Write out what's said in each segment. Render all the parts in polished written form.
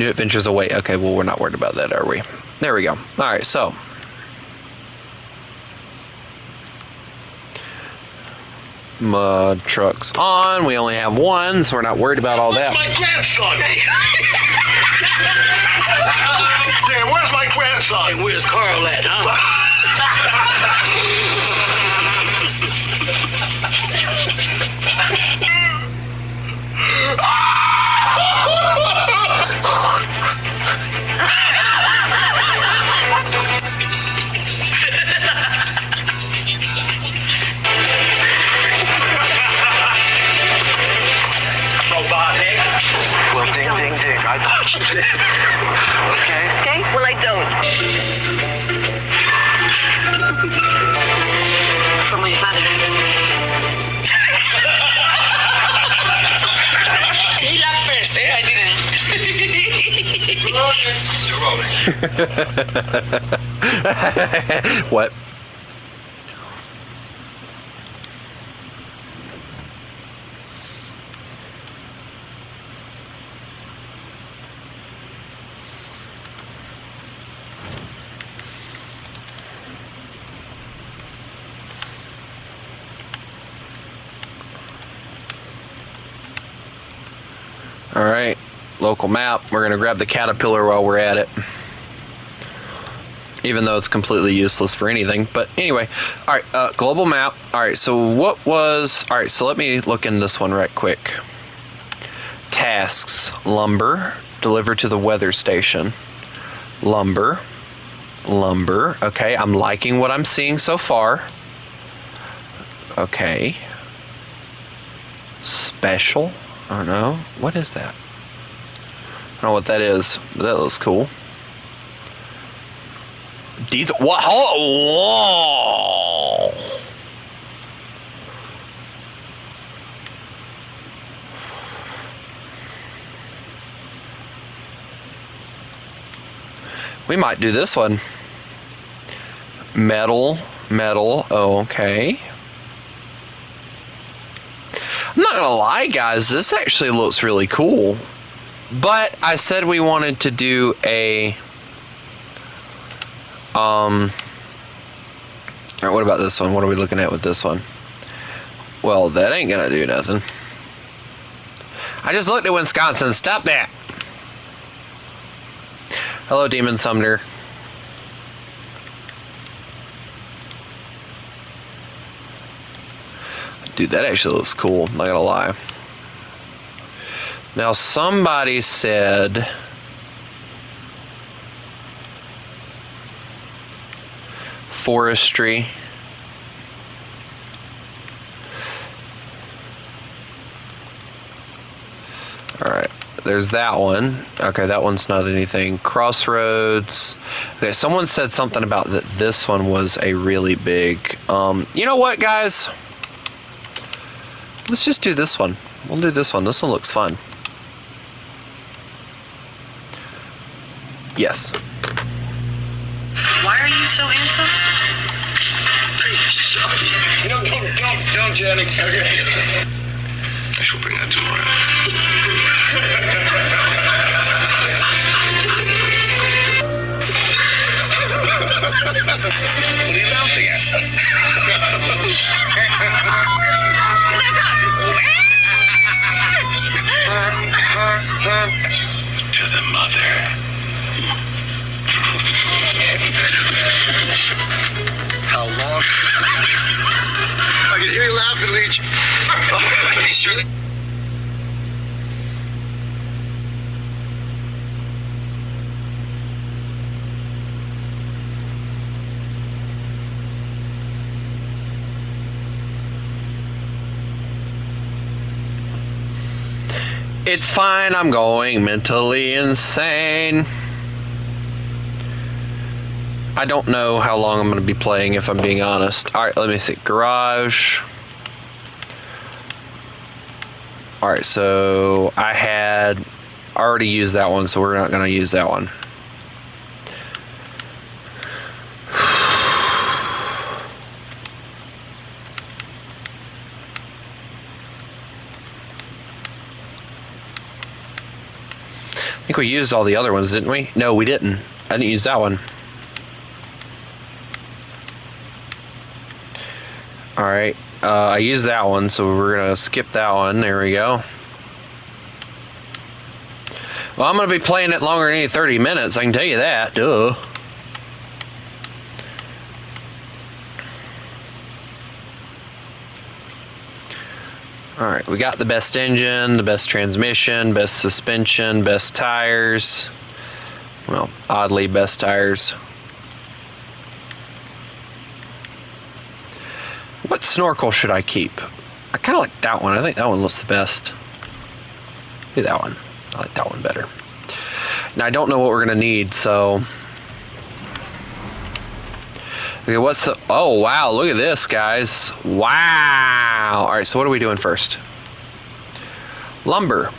New adventures await. Okay, well, we're not worried about that, are we? There we go. All right, so. Mud truck's on. We only have one, so we're not worried about all that. My grandson! Damn, where's my grandson? And where's Carl at, huh? Well, ding, ding, ding. I thought you did. Okay? Okay? Well, I don't. For my father. He laughed first, eh? I didn't. Still rolling. What? Alright, local map. We're going to grab the caterpillar while we're at it. Even though it's completely useless for anything. But anyway, alright, global map. Alright, so what was... Alright, so let me look in this one right quick. Tasks. Lumber. Deliver to the weather station. Lumber. Lumber. Okay, I'm liking what I'm seeing so far. Okay. Special. I don't know. What is that? I don't know what that is, but that looks cool. Diesel. What? Whoa! We might do this one. Metal. Metal. Oh, okay. I'm not gonna lie, guys, this actually looks really cool. But I said we wanted to do a alright, what about this one? What are we looking at with this one? Well, that ain't gonna do nothing. I just looked at Wisconsin. Stop that. Hello, Demon Sumner. Dude, that actually looks cool, not gonna lie. Now, somebody said... forestry. Alright, there's that one. Okay, that one's not anything. Crossroads. Okay, someone said something about that this one was a really big... you know what, guys? Let's just do this one. We'll do this one. This one looks fun. Yes. Why are you so handsome? No, don't, Jenny. Okay. I shall bring that tomorrow. What are you bouncing at? To the mother. How long? I can hear you laughing, Leech. Are you sure? It's fine, I'm going mentally insane. I don't know how long I'm going to be playing, if I'm being honest. Alright, let me see. Garage. Alright, so I had already used that one, so we're not going to use that one. think we used all the other ones, didn't we? No, we didn't. I didn't use that one. Alright, I used that one, so we're going to skip that one. There we go. Well, I'm going to be playing it longer than any 30 minutes, I can tell you that. Duh. Alright, we got the best engine, the best transmission, best suspension, best tires. Well, oddly, best tires. What snorkel should I keep? I kind of like that one. I think that one looks the best. Do that one. I like that one better. Now, I don't know what we're going to need, so... Okay, what's the... Oh, wow, look at this, guys. Wow! Alright, so what are we doing first? Lumber.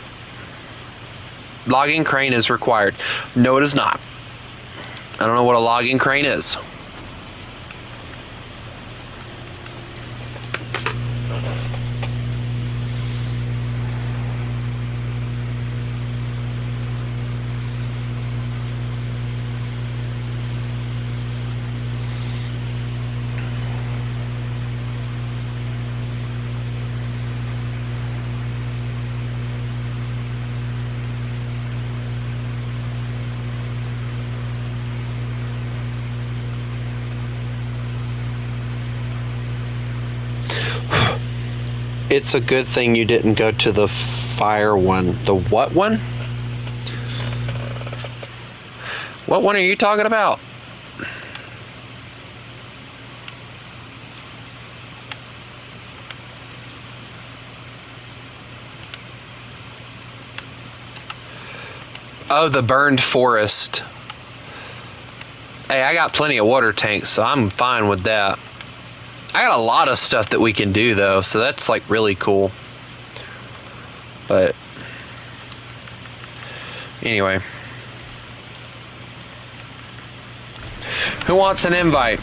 Logging crane is required. No, it is not. I don't know what a logging crane is. It's a good thing you didn't go to the fire one. The what one? What one are you talking about? Oh, the burned forest. Hey, I got plenty of water tanks, so I'm fine with that. I got a lot of stuff that we can do, though, so that's, like, really cool. But, anyway. Who wants an invite?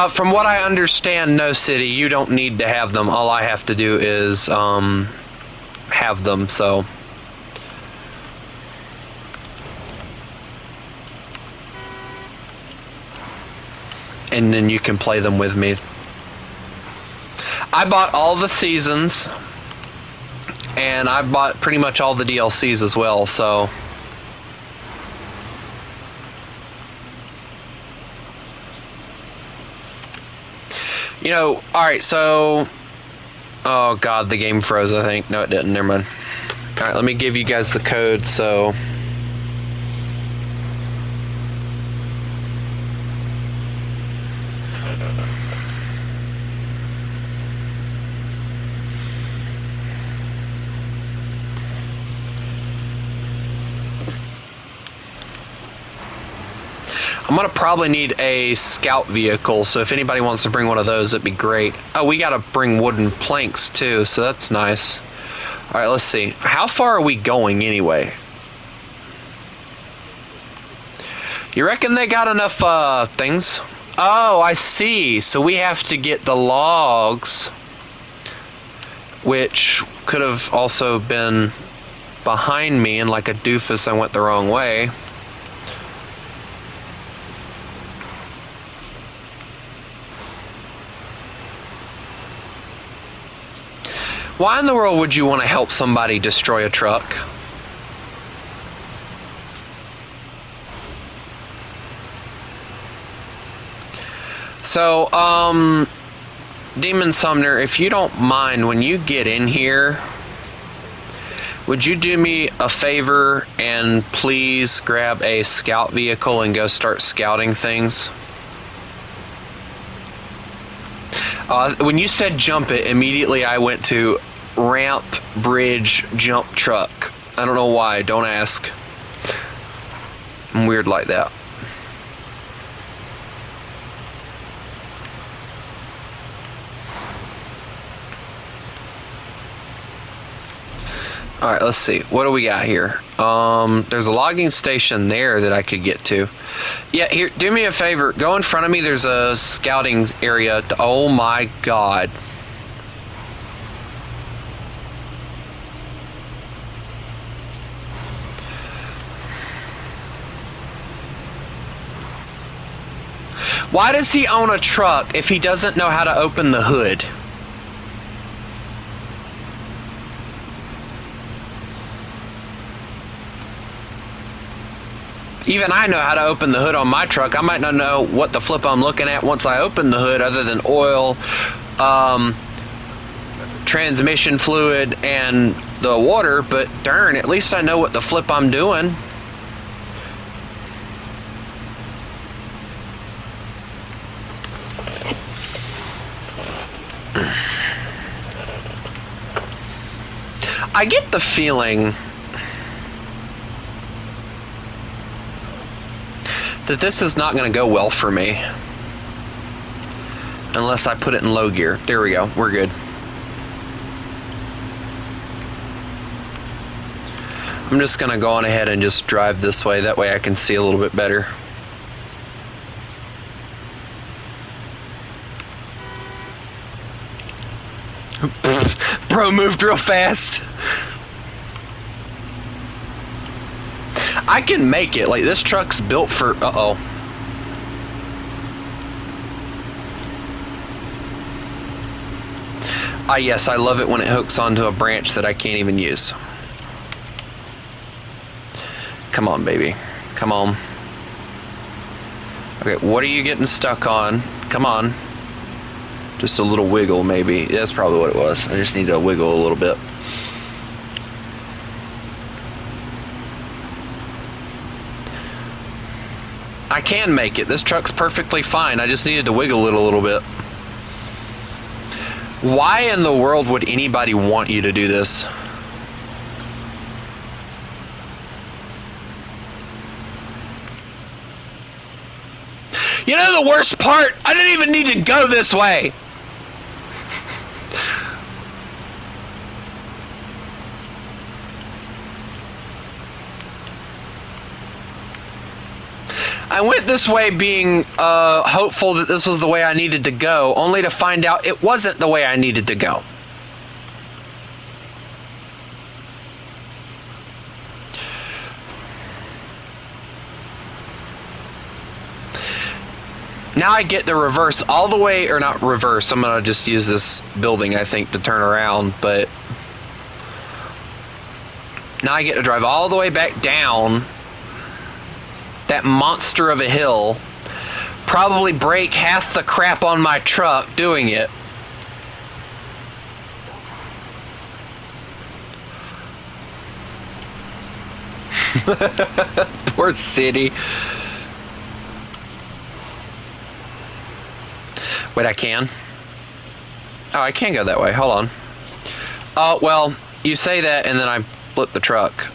From what I understand, no, City, you don't need to have them. All I have to do is, have them, so... And then you can play them with me. I bought all the seasons, and I bought pretty much all the DLCs as well, so... You know, alright, so... Oh god, the game froze, I think. No, it didn't. Never mind. Alright, let me give you guys the code, so... I'm gonna probably need a scout vehicle, so if anybody wants to bring one of those, it'd be great. Oh, we gotta bring wooden planks too, so that's nice. Alright, let's see. How far are we going anyway? You reckon they got enough things? Oh, I see. So we have to get the logs, which could have also been behind me, and like a doofus I went the wrong way. Why in the world would you want to help somebody destroy a truck? So, Demon Sumner, if you don't mind, when you get in here, would you do me a favor and please grab a scout vehicle and go start scouting things? When you said jump it, immediately I went to ramp, bridge, jump truck. I don't know why, don't ask. I'm weird like that. All right, let's see. What do we got here? There's a logging station there that I could get to. Yeah, here, do me a favor. Go in front of me. There's a scouting area. Oh my God. Why does he own a truck if he doesn't know how to open the hood? Even I know how to open the hood on my truck. I might not know what the flip I'm looking at once I open the hood, other than oil, transmission fluid, and the water, but darn, at least I know what the flip I'm doing. I get the feeling that this is not going to go well for me unless I put it in low gear. There we go. We're good. I'm just going to go on ahead and just drive this way. That way I can see a little bit better. Bro moved real fast. I can make it. Like, this truck's built for... Uh-oh. Ah, yes, I love it when it hooks onto a branch that I can't even use. Come on, baby. Come on. Okay, what are you getting stuck on? Come on. Just a little wiggle, maybe. That's probably what it was. I just need to wiggle a little bit. I can make it. This truck's perfectly fine. I just needed to wiggle it a little bit. Why in the world would anybody want you to do this? You know the worst part? I didn't even need to go this way. I went this way being hopeful that this was the way I needed to go, only to find out it wasn't the way I needed to go. Now I get to reverse all the way, or not reverse, I'm going to just use this building, I think, to turn around, but now I get to drive all the way back down that monster of a hill, probably break half the crap on my truck doing it. Poor city. Wait, I can? Oh, I can go that way. Hold on. Oh, well, you say that and then I flip the truck.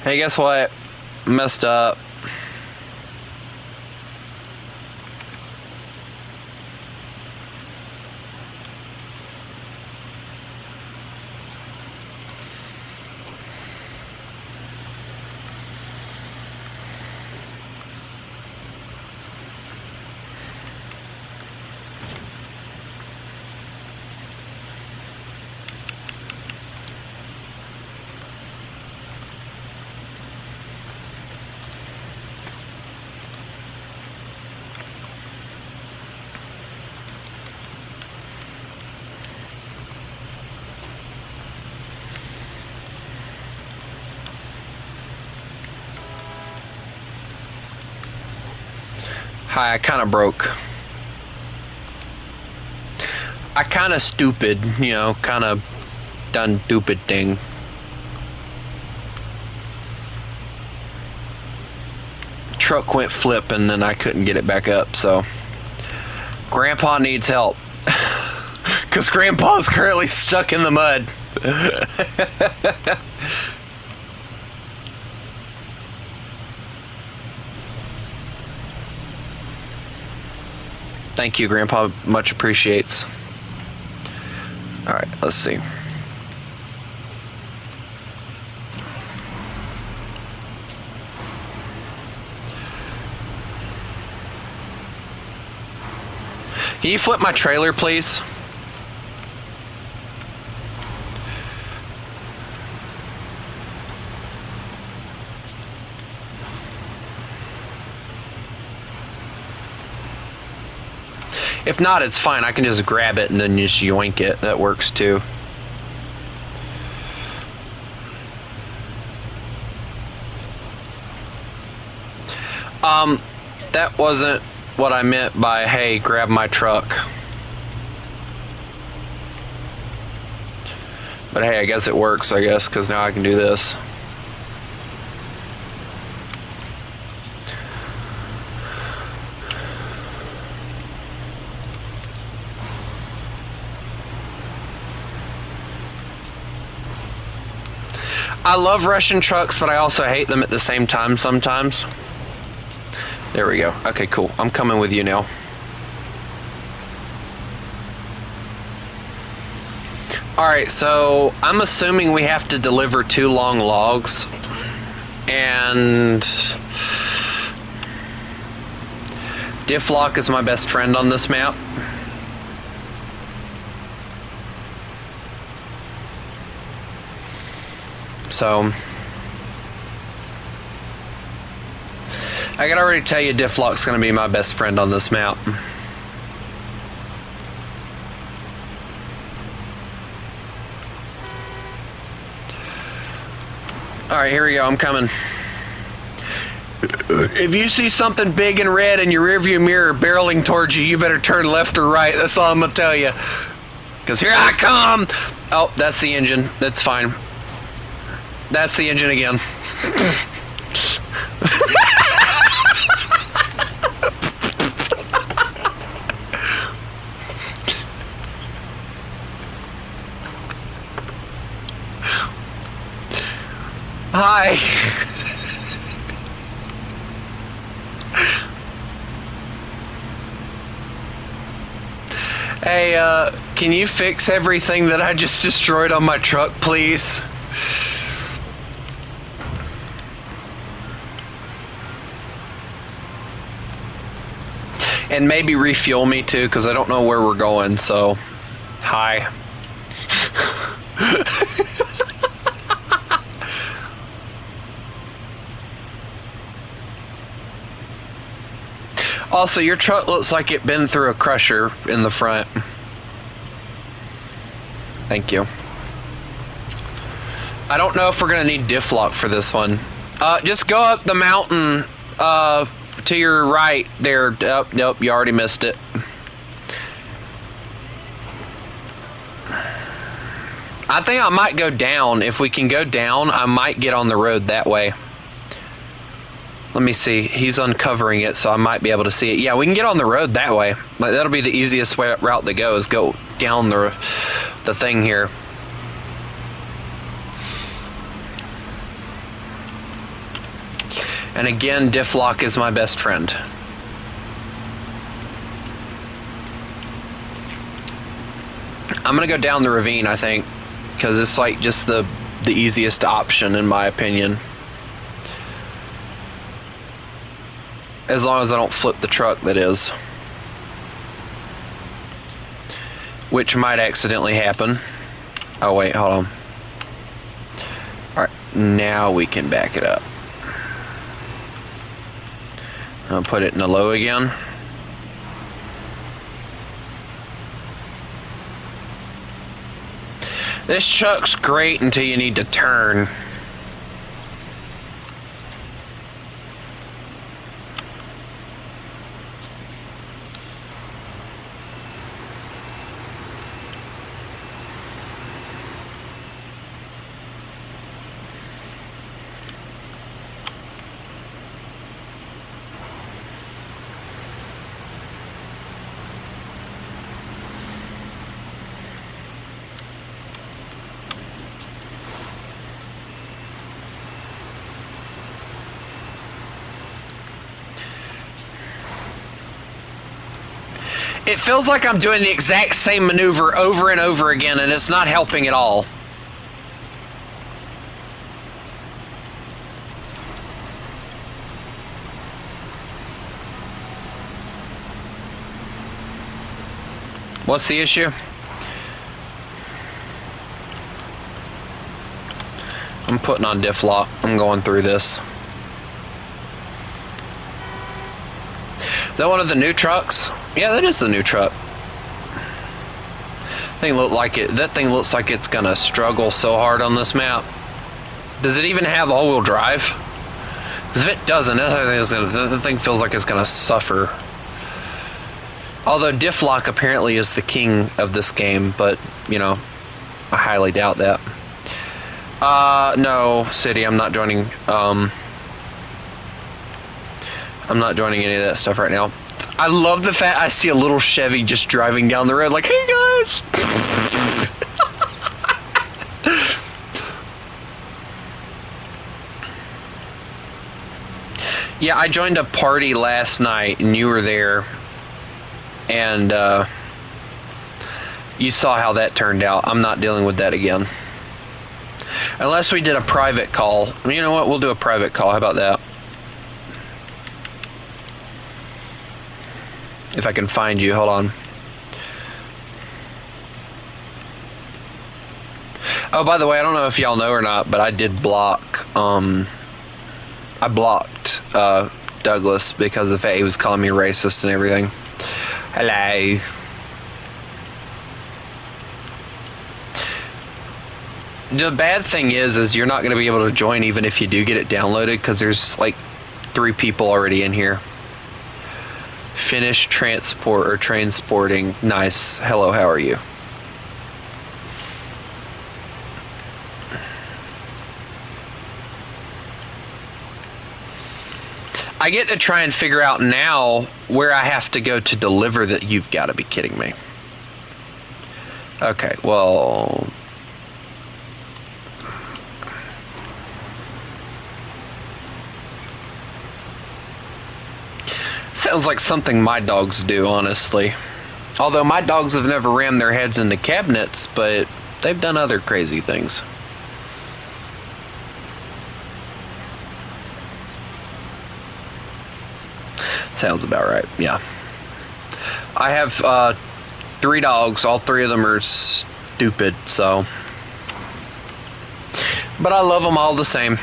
Hey, guess what? Messed up. Hi, I kind of broke. I kind of stupid, you know, kind of done stupid thing. Truck went flip and then I couldn't get it back up, so Grandpa needs help. Because Grandpa's currently stuck in the mud. Thank you, Grandpa. Much appreciates. Alright, let's see. Can you flip my trailer, please? If not, it's fine. I can just grab it and then just yoink it. That works too. That wasn't what I meant by, hey, grab my truck. But hey, I guess it works, I guess, because now I can do this. I love Russian trucks, but I also hate them at the same time sometimes. There we go. Okay, cool. I'm coming with you now. Alright, so I'm assuming we have to deliver 2 long logs. And diff lock is my best friend on this map. So I can already tell you diff lock's gonna be my best friend on this map. Alright, here we go, I'm coming. If you see something big and red in your rearview mirror barreling towards you, you better turn left or right. That's all I'm gonna tell you. Because here I come! Oh, that's the engine. That's fine. That's the engine again. Hi. Hey, can you fix everything that I just destroyed on my truck, please? And maybe refuel me too, because I don't know where we're going, so hi. Also, your truck looks like it been through a crusher in the front. Thank you. I don't know if we're gonna need diff lock for this one. Just go up the mountain to your right there. Oh, nope, you already missed it. I think I might go down. If we can go down, I might get on the road that way. Let me see. He's uncovering it, so I might be able to see it. Yeah, we can get on the road that way. Like, that'll be the easiest route to go, is go down the thing here. And again, diff lock is my best friend. I'm gonna go down the ravine, I think, because it's like just the easiest option in my opinion. As long as I don't flip the truck, that is. Which might accidentally happen. Oh wait, hold on. Alright, now we can back it up. I'll put it in the low again. This truck's great until you need to turn. It feels like I'm doing the exact same maneuver over and over again, and it's not helping at all. What's the issue? I'm putting on diff lock. I'm going through this. Is that one of the new trucks? Yeah, that is the new truck. That thing looks like it's gonna struggle so hard on this map. Does it even have all-wheel drive? Because if it doesn't, that thing feels like it's gonna suffer. Although diff lock apparently is the king of this game, but you know, I highly doubt that. No, City, I'm not joining. I'm not joining any of that stuff right now. I love the fact I see a little Chevy just driving down the road like, hey guys! Yeah, I joined a party last night and you were there. And you saw how that turned out. I'm not dealing with that again. Unless we did a private call. You know what? We'll do a private call. How about that? If I can find you. Hold on. Oh, by the way, I don't know if y'all know or not, but I did block. I blocked Douglas because of the fact he was calling me racist and everything. Hello. The bad thing is you're not going to be able to join even if you do get it downloaded because there's like 3 people already in here. Finish transport or transporting. Nice. Hello, how are you? I get to try and figure out now where I have to go to deliver that. You've got to be kidding me. Okay, well... Sounds like something my dogs do, honestly. Although my dogs have never rammed their heads into cabinets, but they've done other crazy things. Sounds about right, yeah. I have 3 dogs. All 3 of them are stupid, so... But I love them all the same.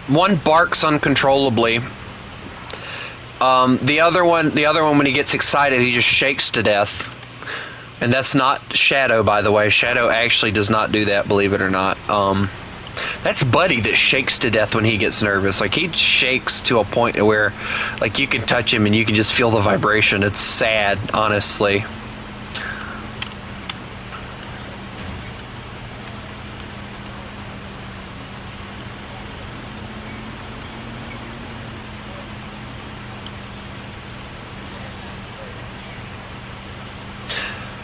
One barks uncontrollably. The other one, when he gets excited, he just shakes to death. And that's not Shadow, by the way. Shadow actually does not do that, believe it or not. That's Buddy that shakes to death when he gets nervous. Like, he shakes to a point where, like, you can touch him and you can just feel the vibration. It's sad, honestly.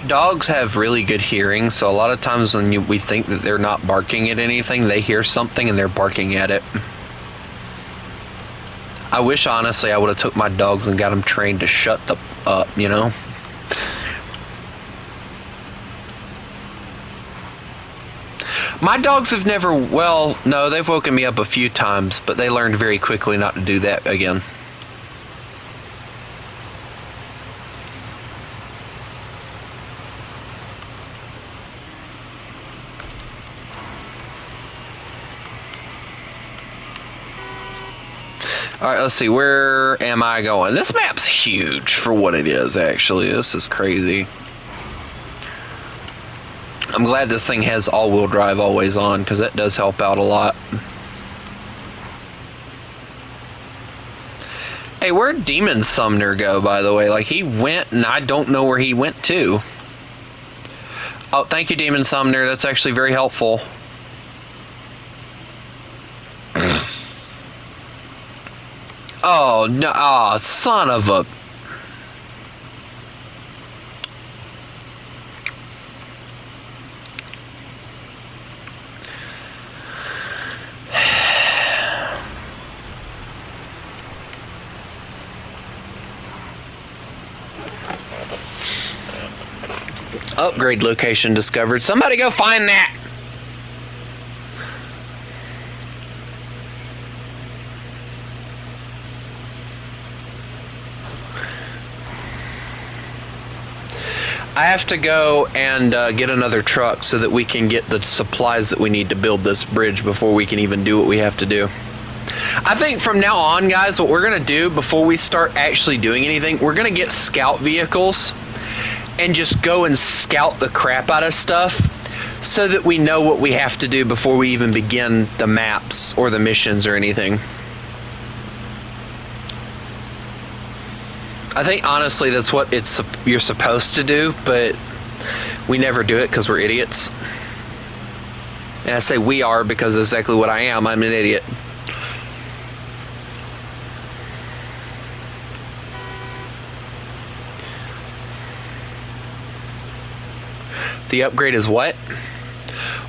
Dogs have really good hearing, so a lot of times when we think that they're not barking at anything, they hear something and they're barking at it. I wish, honestly, I would have took my dogs and got them trained to shut the up, you know? My dogs have never, well, no, they've woken me up a few times, but they learned very quickly not to do that again. Alright, let's see, where am I going? This map's huge for what it is, actually. This is crazy. I'm glad this thing has all-wheel drive always on, because that does help out a lot. Hey, where'd Demon Sumner go, by the way? Like, he went, and I don't know where he went to. Oh, thank you, Demon Sumner. That's actually very helpful. Oh, no. Oh, son of a... Upgrade location discovered. Somebody go find that. I have to go and get another truck so that we can get the supplies that we need to build this bridge before we can even do what we have to do. I think from now on, guys, what we're going to do before we start actually doing anything, we're going to get scout vehicles and just go and scout the crap out of stuff so that we know what we have to do before we even begin the maps or the missions or anything. I think honestly that's what you're supposed to do, but we never do it because we're idiots. And I say we are because that's exactly what I am. I'm an idiot. The upgrade is what?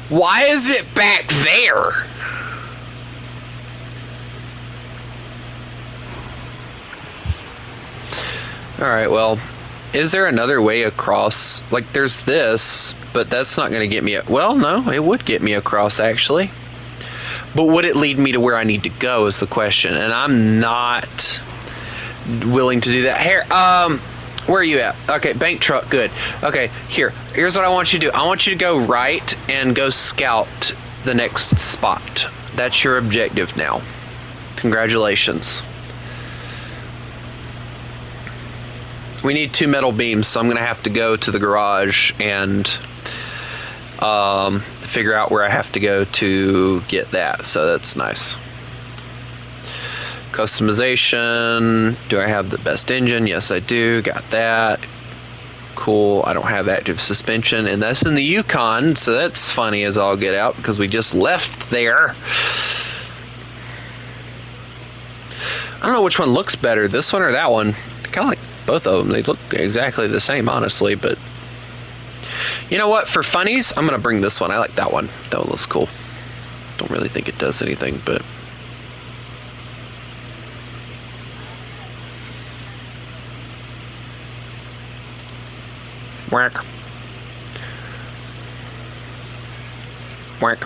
Why is it back there? Alright, well, is there another way across? Like, there's this, but that's not going to get me... Well, no, it would get me across, actually. But would it lead me to where I need to go is the question. And I'm not willing to do that. Here, where are you at? Okay, bank truck, good. Okay, here's what I want you to do. I want you to go right and go scout the next spot. That's your objective now. Congratulations. We need 2 metal beams, so I'm going to have to go to the garage and figure out where I have to go to get that. So that's nice. Customization. Do I have the best engine? Yes, I do. Got that. Cool. I don't have active suspension, and that's in the Yukon, so that's funny as all get out because we just left there. I don't know which one looks better, this one or that one. Kind of like both of them. They look exactly the same, honestly, but you know what? For funnies, I'm going to bring this one. I like that one. That one looks cool. Don't really think it does anything, but whack. Whack.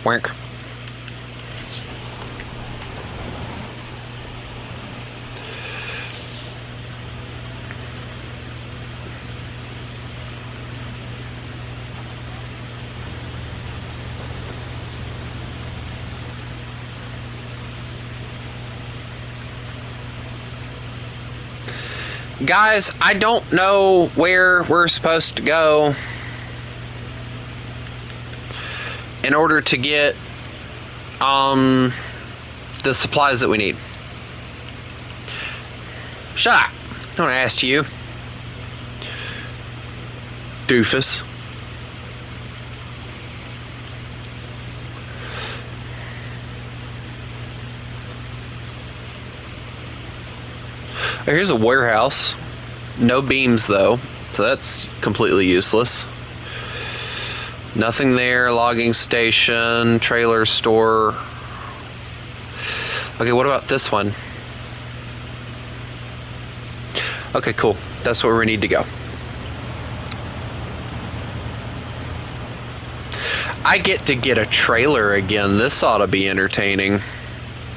Whack. Guys, I don't know where we're supposed to go in order to get the supplies that we need. Shut up. Don't ask you. Doofus. Here's a warehouse. No beams though, so that's completely useless. Nothing there. Logging station, trailer store. Okay, what about this one? Okay, cool. That's where we need to go. I get to get a trailer again. This ought to be entertaining.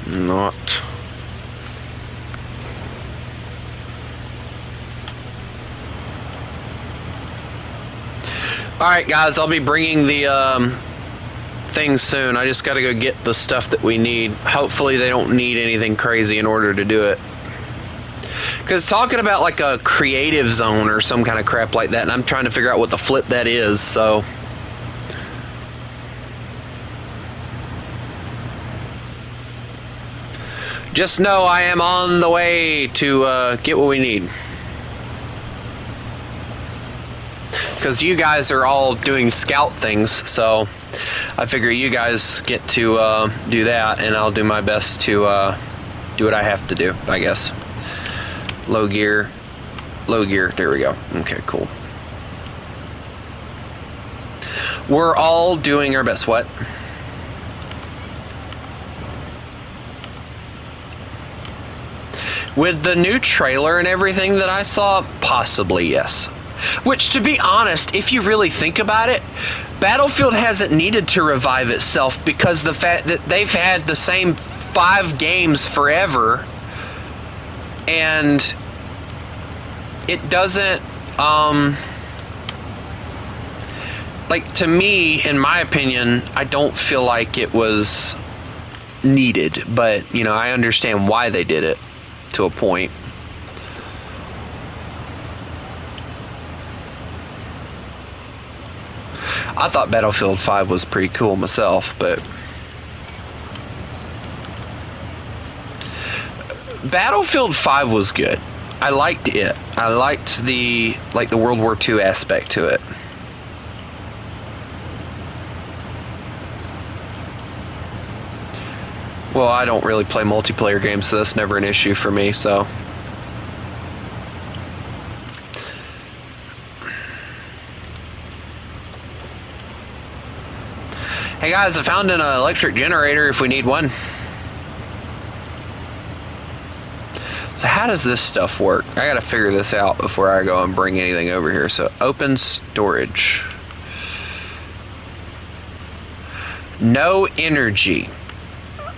Not. Alright guys, I'll be bringing the things soon. I just gotta go get the stuff that we need. Hopefully they don't need anything crazy in order to do it. Because talking about like a creative zone or some kind of crap like that, and I'm trying to figure out what the flip that is, so... Just know I am on the way to get what we need. Because you guys are all doing scout things, so I figure you guys get to do that, and I'll do my best to do what I have to do, I guess. Low gear, there we go. Okay, cool. We're all doing our best. What? With the new trailer and everything that I saw, possibly, yes. Which, to be honest, if you really think about it, Battlefield hasn't needed to revive itself because the fact that they've had the same 5 games forever, and it doesn't, like, to me, in my opinion, I don't feel like it was needed, but, you know, I understand why they did it to a point. I thought Battlefield 5 was pretty cool myself, but Battlefield 5 was good. I liked it. I liked the World War II aspect to it. Well, I don't really play multiplayer games, so that's never an issue for me, so. Hey guys, I found an electric generator if we need one. So how does this stuff work? I gotta figure this out before I go and bring anything over here. So open storage. No energy.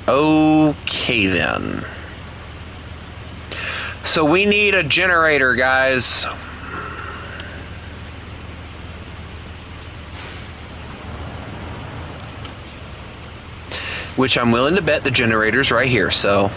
Okay then. So we need a generator, guys. Which I'm willing to bet the generator's right here, so.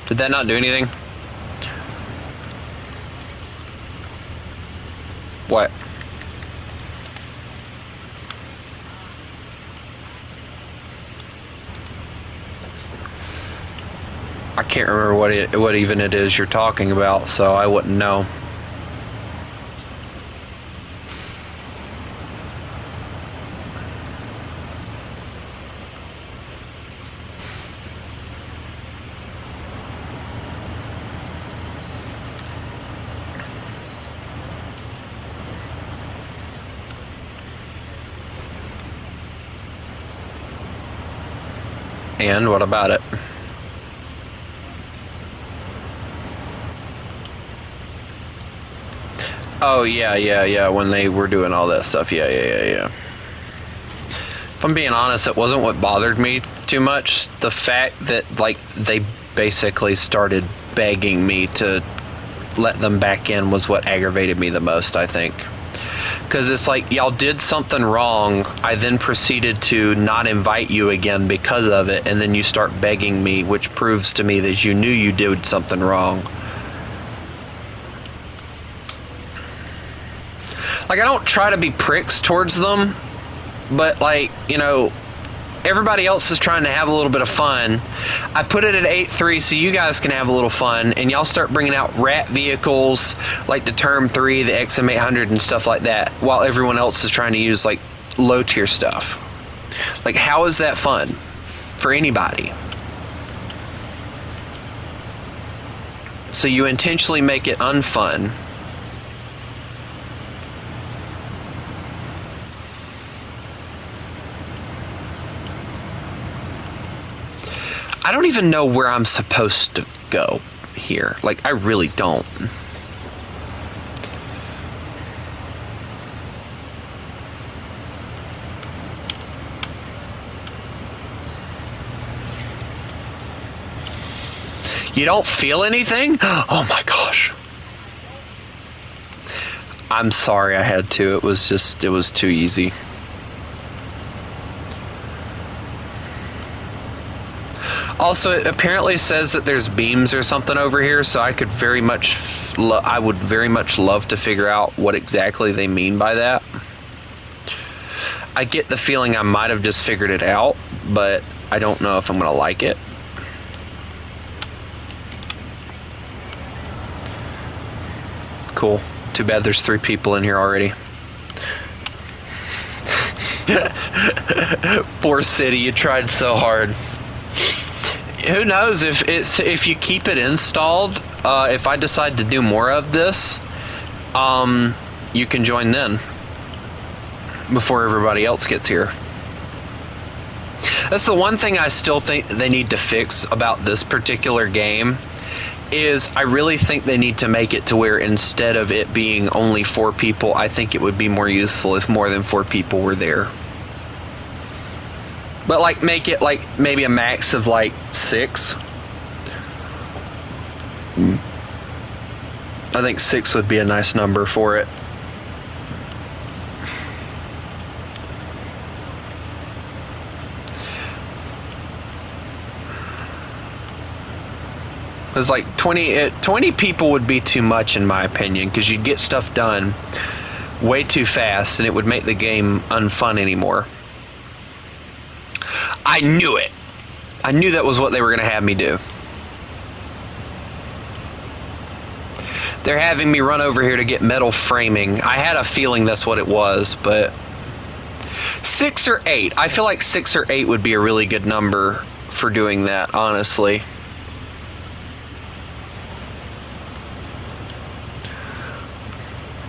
Did that not do anything? What? I can't remember what even it is you're talking about, so I wouldn't know. And what about it? Oh, yeah, when they were doing all that stuff. Yeah. If I'm being honest, it wasn't what bothered me too much. The fact that, like, they basically started begging me to let them back in was what aggravated me the most, I think. Because it's like, y'all did something wrong, I then proceeded to not invite you again because of it, and then you start begging me, which proves to me that you knew you did something wrong. Like, I don't try to be pricks towards them, but, like, you know, everybody else is trying to have a little bit of fun. I put it at 8.3 so you guys can have a little fun, and y'all start bringing out rat vehicles like the Term 3, the XM800 and stuff like that, while everyone else is trying to use, like, low tier stuff. Like, how is that fun for anybody? So you intentionally make it unfun. I don't even know where I'm supposed to go here. Like, I really don't. You don't feel anything? Oh my gosh. I'm sorry I had to. It was too easy. Also, it apparently says that there's beams or something over here, so I would very much love to figure out what exactly they mean by that. I get the feeling I might have just figured it out, but I don't know if I'm going to like it. Cool. Too bad there's 3 people in here already. Poor city, you tried so hard. Who knows if you keep it installed, if I decide to do more of this, you can join then before everybody else gets here. That's the one thing I still think they need to fix about this particular game is I really think they need to make it to where instead of it being only 4 people, I think it would be more useful if more than 4 people were there. But like make it like maybe a max of like 6. I think 6 would be a nice number for it. It's like 20 people would be too much in my opinion, because you'd get stuff done way too fast and it would make the game unfun anymore. I knew it. I knew that was what they were going to have me do. They're having me run over here to get metal framing. I had a feeling that's what it was, but 6 or 8. I feel like 6 or 8 would be a really good number for doing that, honestly.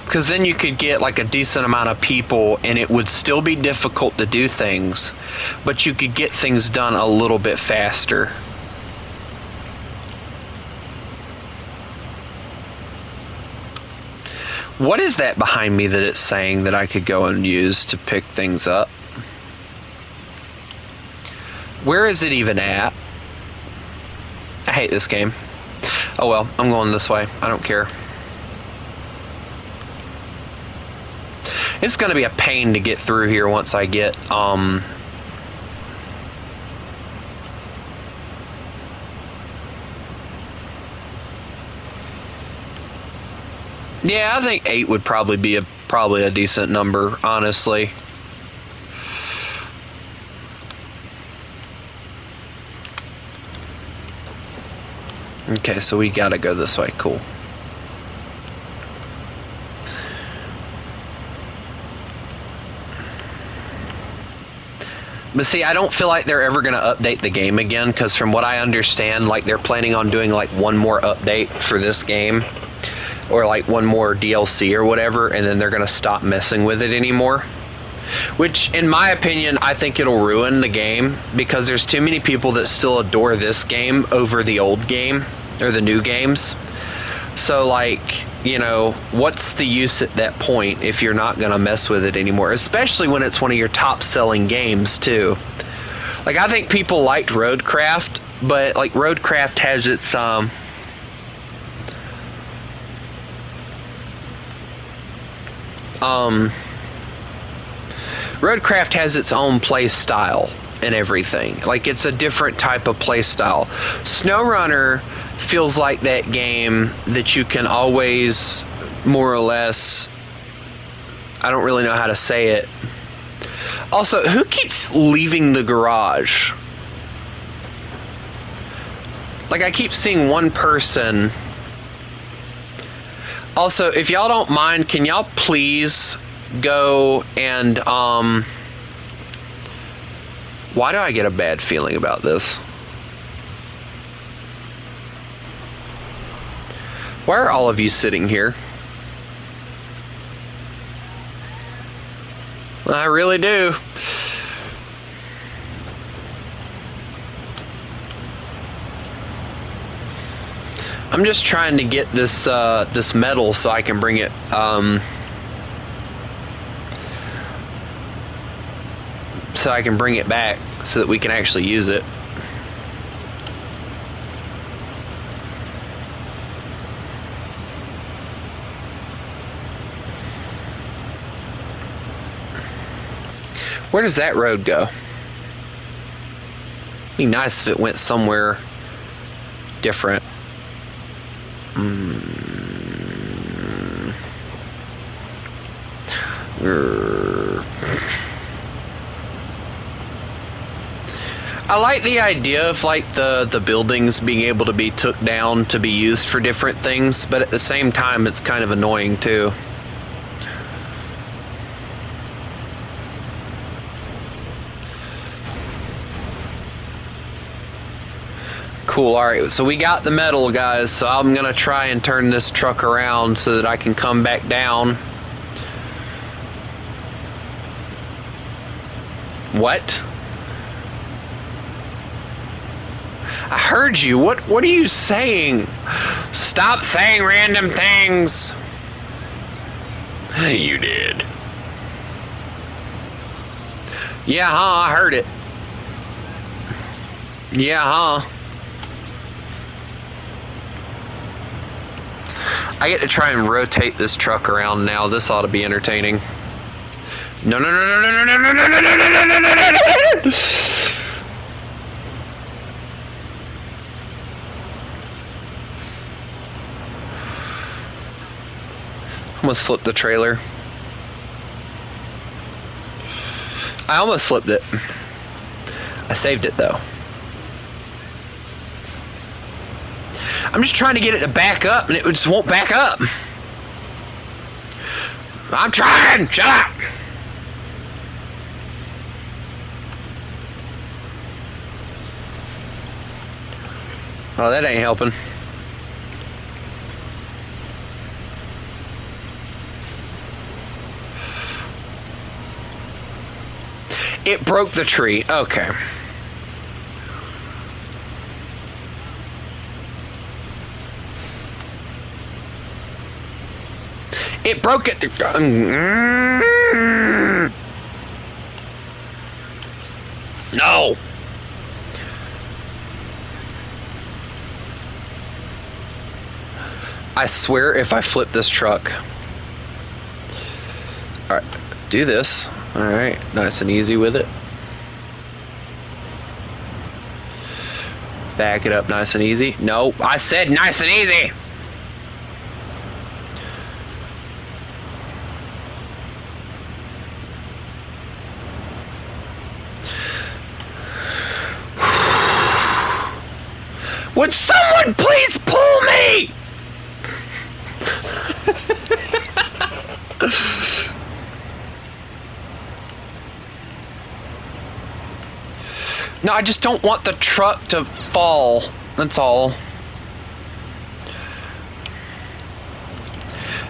Because then you could get like a decent amount of people and it would still be difficult to do things, but you could get things done a little bit faster. What is that behind me that it's saying that I could go and use to pick things up? Where is it even at? I hate this game. Oh well, I'm going this way. I don't care. It's going to be a pain to get through here once I get, yeah, I think 8 would probably be a decent number, honestly. Okay, so we got to go this way. Cool. But see, I don't feel like they're ever going to update the game again, because from what I understand, like they're planning on doing like one more update for this game, or like one more DLC or whatever, and then they're going to stop messing with it anymore. Which, in my opinion, I think it'll ruin the game, because there's too many people that still adore this game over the old game, or the new games. So, like, you know, what's the use at that point if you're not going to mess with it anymore? Especially when it's one of your top-selling games, too. Like, I think people liked Roadcraft, but, like, Roadcraft has its, Roadcraft has its own play style and everything. Like, it's a different type of play style. SnowRunner feels like that game that you can always, more or less, I don't really know how to say it. Also, who keeps leaving the garage? Like, I keep seeing one person. Also, if y'all don't mind, can y'all please go and, why do I get a bad feeling about this? Why are all of you sitting here? I really do. I'm just trying to get this this metal so I can bring it so I can bring it back so that we can actually use it. Where does that road go? Be nice if it went somewhere different. I like the idea of like the buildings being able to be took down to be used for different things, but at the same time it's kind of annoying too. Cool. All right. So we got the metal, guys. So I'm gonna try and turn this truck around so that I can come back down. What? I heard you. What are you saying? Stop saying random things. You did. Yeah, huh? I heard it. Yeah, huh? I get to try and rotate this truck around now. This ought to be entertaining. No, no, no, no, no, no, no, no, no, no, no, no, no, no, no. Almost flipped the trailer. I almost flipped it. I saved it though. I'm just trying to get it to back up and it just won't back up. I'm trying! Shut up! Oh, that ain't helping. It broke the tree. Okay. It broke it. No. I swear if I flip this truck. Alright, do this. Alright, nice and easy with it. Back it up nice and easy. No, I said nice and easy. Would someone please pull me? No, I just don't want the truck to fall. That's all.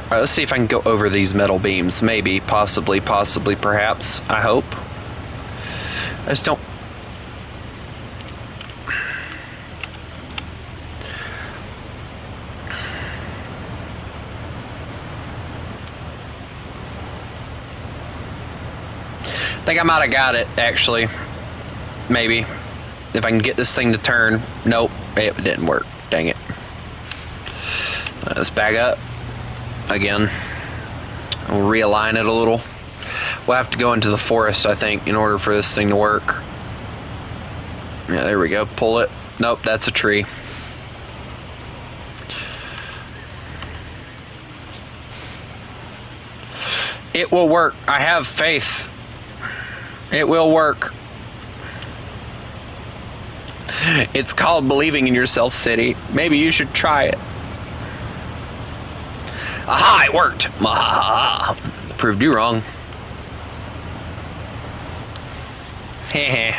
Alright, let's see if I can go over these metal beams. Maybe, possibly, perhaps. I hope. I just don't... I think I might have got it, actually. Maybe. If I can get this thing to turn. Nope, it didn't work. Dang it. Let's back up. Again. We'll realign it a little. We'll have to go into the forest, I think, in order for this thing to work. Yeah, there we go. Pull it. Nope, that's a tree. It will work. I have faith. It will work. It's called believing in yourself, City. Maybe you should try it. Aha, it worked. Proved you wrong. Heh.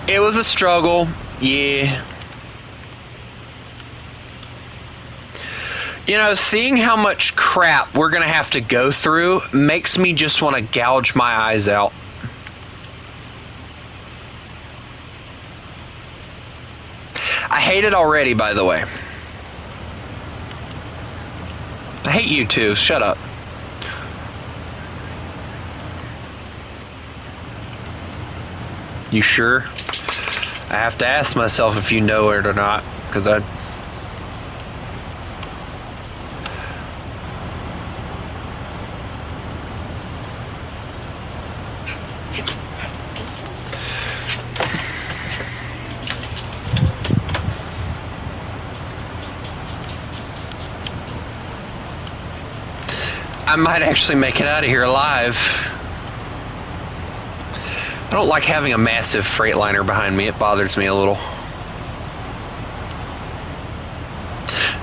It was a struggle. Yeah. You know, seeing how much crap we're going to have to go through makes me just want to gouge my eyes out. I hate it already, by the way. I hate you too. Shut up. You sure? I have to ask myself if you know it or not, because I... I might actually make it out of here alive. I don't like having a massive Freightliner behind me. It bothers me a little.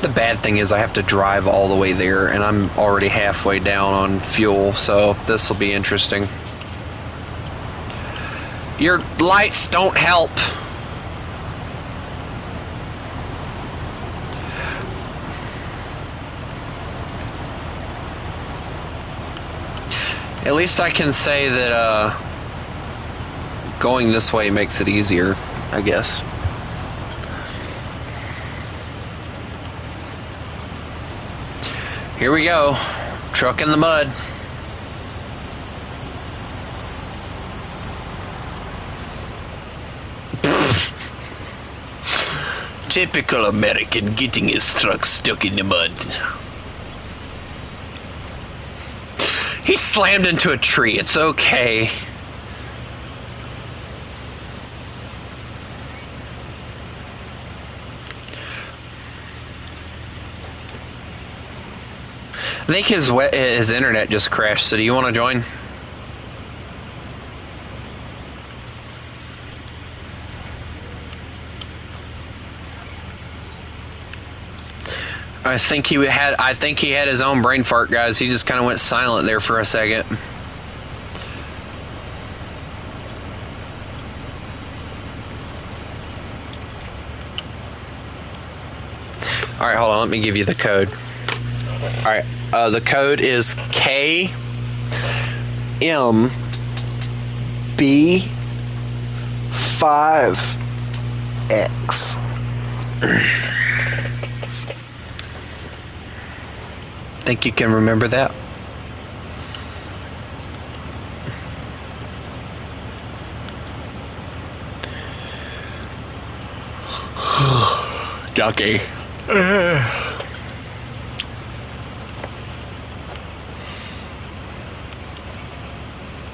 The bad thing is I have to drive all the way there, and I'm already halfway down on fuel, so this will be interesting. Your lights don't help. At least I can say that going this way makes it easier, I guess. Here we go. Truck in the mud. Typical American getting his truck stuck in the mud. He slammed into a tree. It's okay. I think his internet just crashed, so do you want to join? I think he had his own brain fart, guys. He just kind of went silent there for a second. All right, hold on. Let me give you the code. All right, the code is KMB5X. Think you can remember that? Ducky.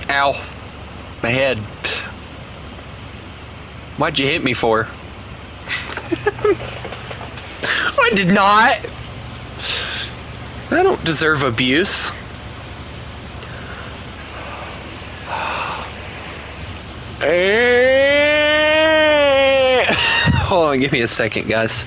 Ow. My head. Why'd you hit me for? I did not. I don't deserve abuse. Hold on, give me a second, guys.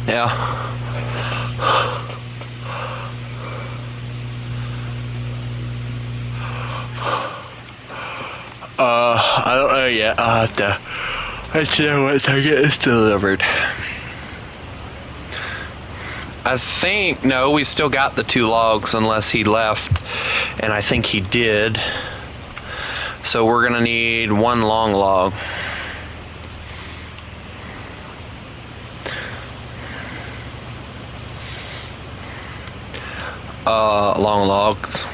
Yeah. I don't know yet. I'll have to let you know once I get this delivered. I think, no, we still got the 2 logs unless he left, and I think he did. So we're gonna need 1 long log. Long logs.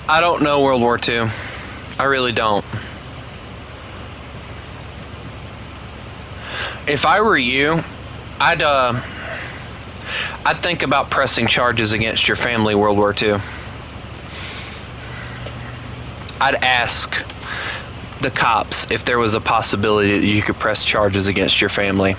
I don't know World War II. I really don't. If I were you, I'd think about pressing charges against your family, World War II. I'd ask the cops if there was a possibility that you could press charges against your family.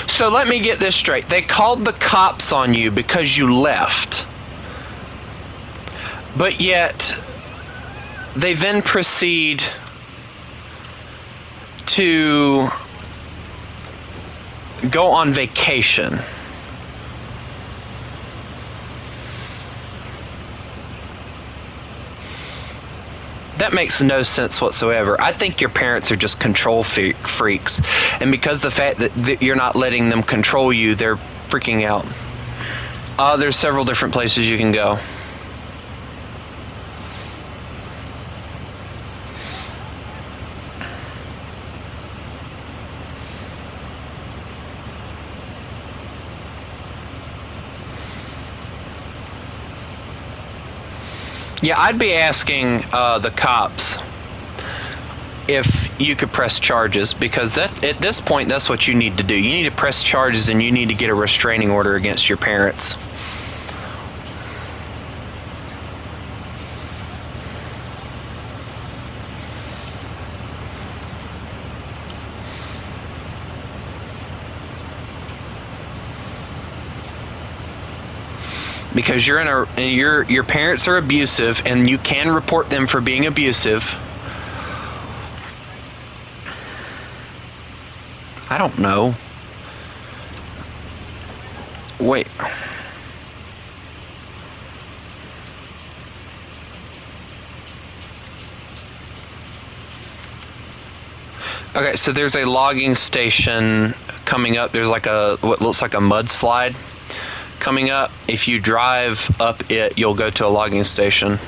So let me get this straight. They called the cops on you because you left. But yet, they then proceed to go on vacation. That makes no sense whatsoever. I think your parents are just control freaks. And because the fact that you're not letting them control you, they're freaking out. There's several different places you can go. Yeah, I'd be asking the cops if you could press charges, because that's, at this point, that's what you need to do. You need to press charges and you need to get a restraining order against your parents. Because your parents are abusive, and you can report them for being abusive. I don't know. Wait. Okay, so there's a logging station coming up. There's like what looks like a mudslide coming up. If you drive up it, you'll go to a logging station.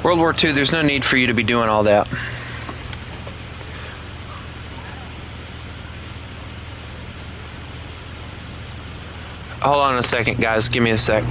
World War II, there's no need for you to be doing all that. Hold on a second, guys. Give me a sec.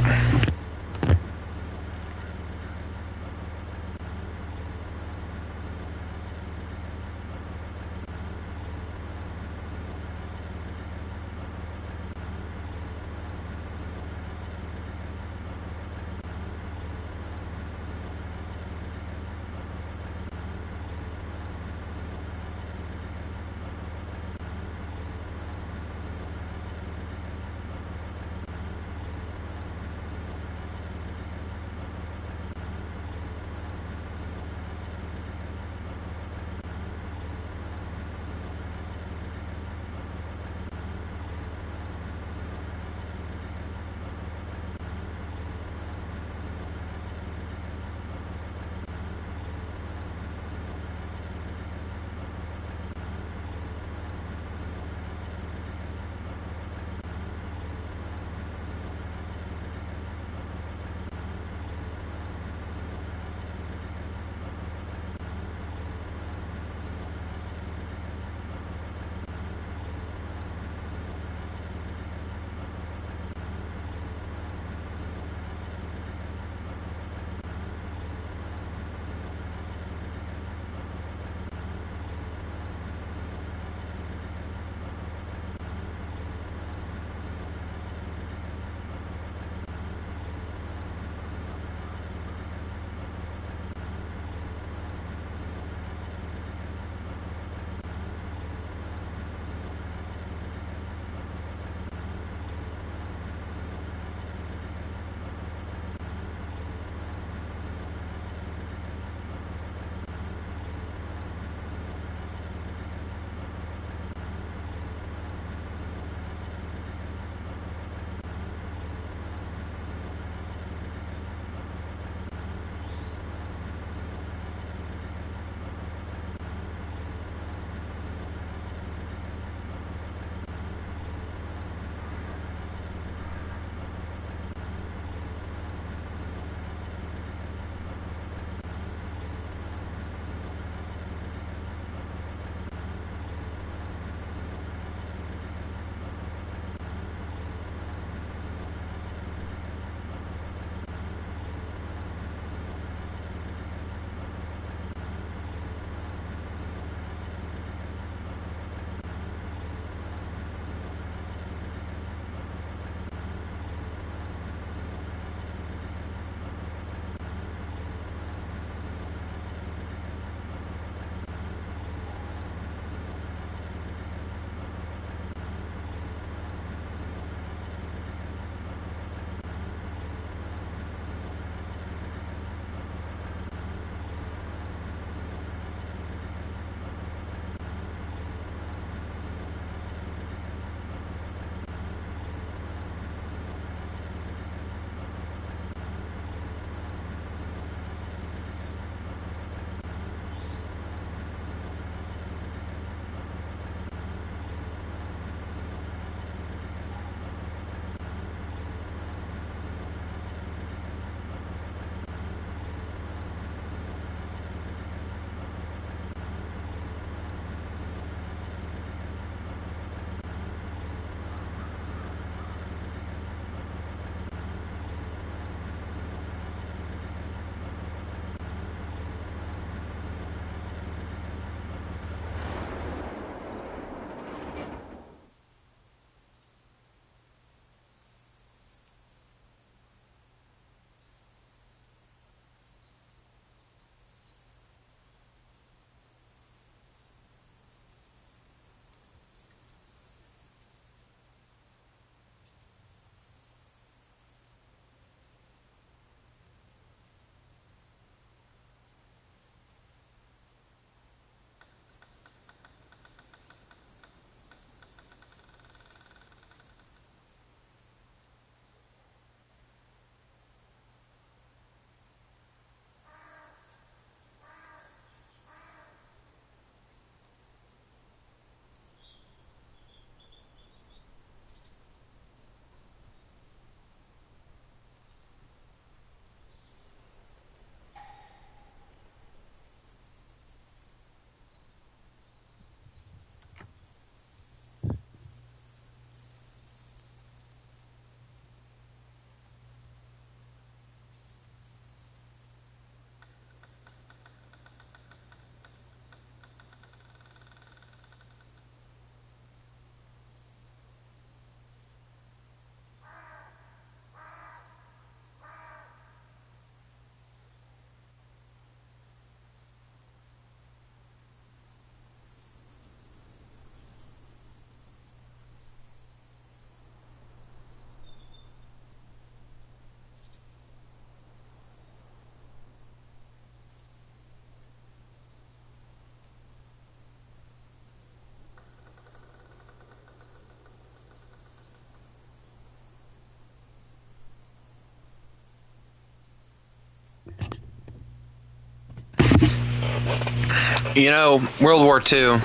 You know, World War II,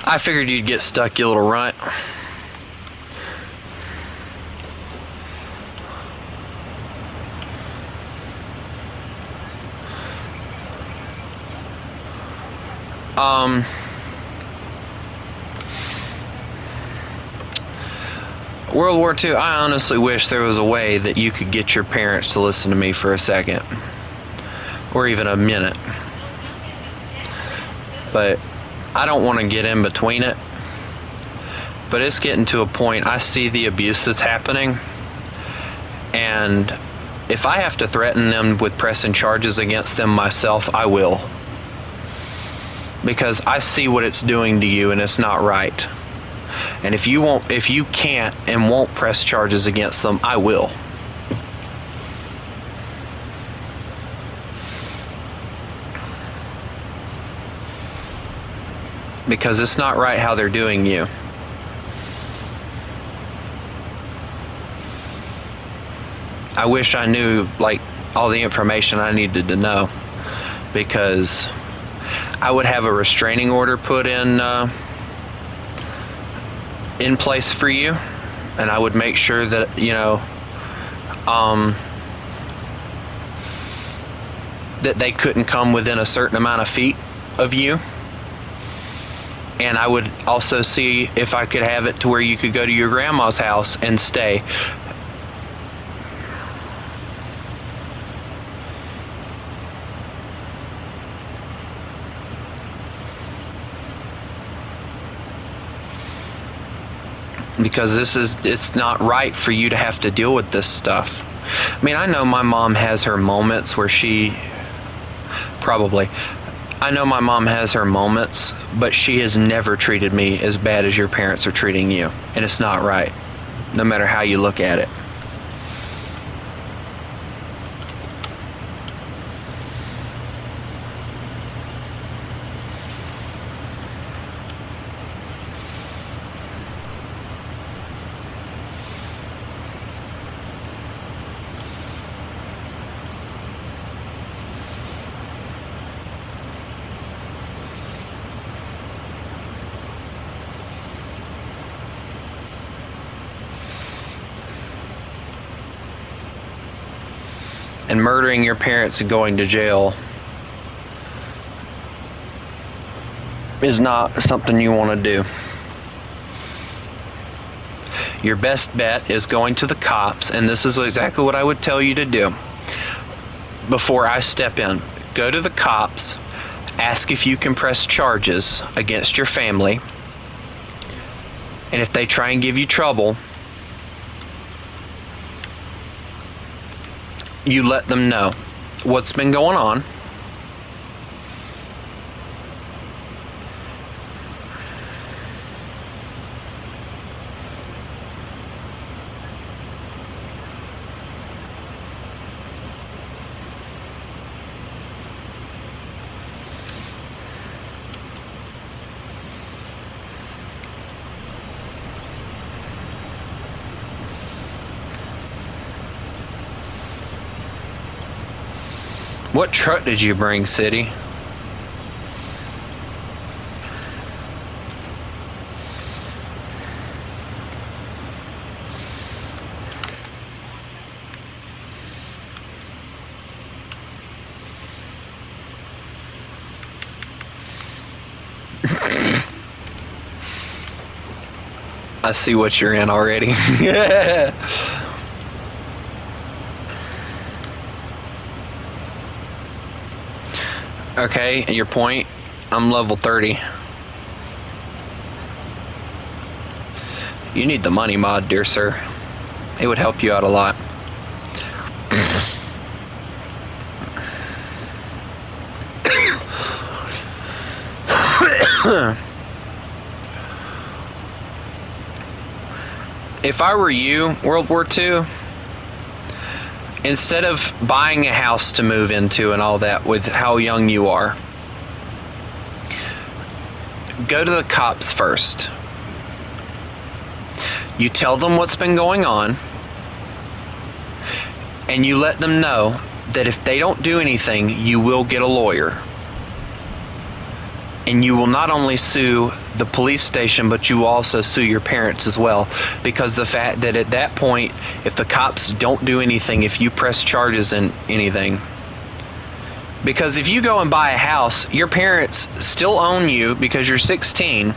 I figured you'd get stuck, you little runt. World War II, I honestly wish there was a way that you could get your parents to listen to me for a second. Or even a minute. But I don't want to get in between it. But it's getting to a point, I see the abuse that's happening. And if I have to threaten them with pressing charges against them myself, I will. Because I see what it's doing to you and it's not right. And if you can't and won't press charges against them, I will. Because it's not right how they're doing you. I wish I knew like all the information I needed to know, because I would have a restraining order put in place for you, and I would make sure that, you know, that they couldn't come within a certain amount of feet of you. And I would also see if I could have it to where you could go to your grandma's house and stay. Because it's not right for you to have to deal with this stuff. I mean, I know my mom has her moments where I know my mom has her moments, but she has never treated me as bad as your parents are treating you. And it's not right, no matter how you look at it. And murdering your parents and going to jail is not something you want to do. Your best bet is going to the cops, and this is exactly what I would tell you to do before I step in. Go to the cops, ask if you can press charges against your family, and if they try and give you trouble, you let them know what's been going on. What truck did you bring, City? I see what you're in already. Okay, and your point, I'm level 30. You need the money mod, dear sir. It would help you out a lot. If I were you, World War II, instead of buying a house to move into and all that with how young you are, go to the cops first. You tell them what's been going on, and you let them know that if they don't do anything, you will get a lawyer. And you will not only sue the police station, but you will also sue your parents as well. Because the fact that at that point, if the cops don't do anything, if you press charges in anything, because if you go and buy a house, your parents still own you because you're 16.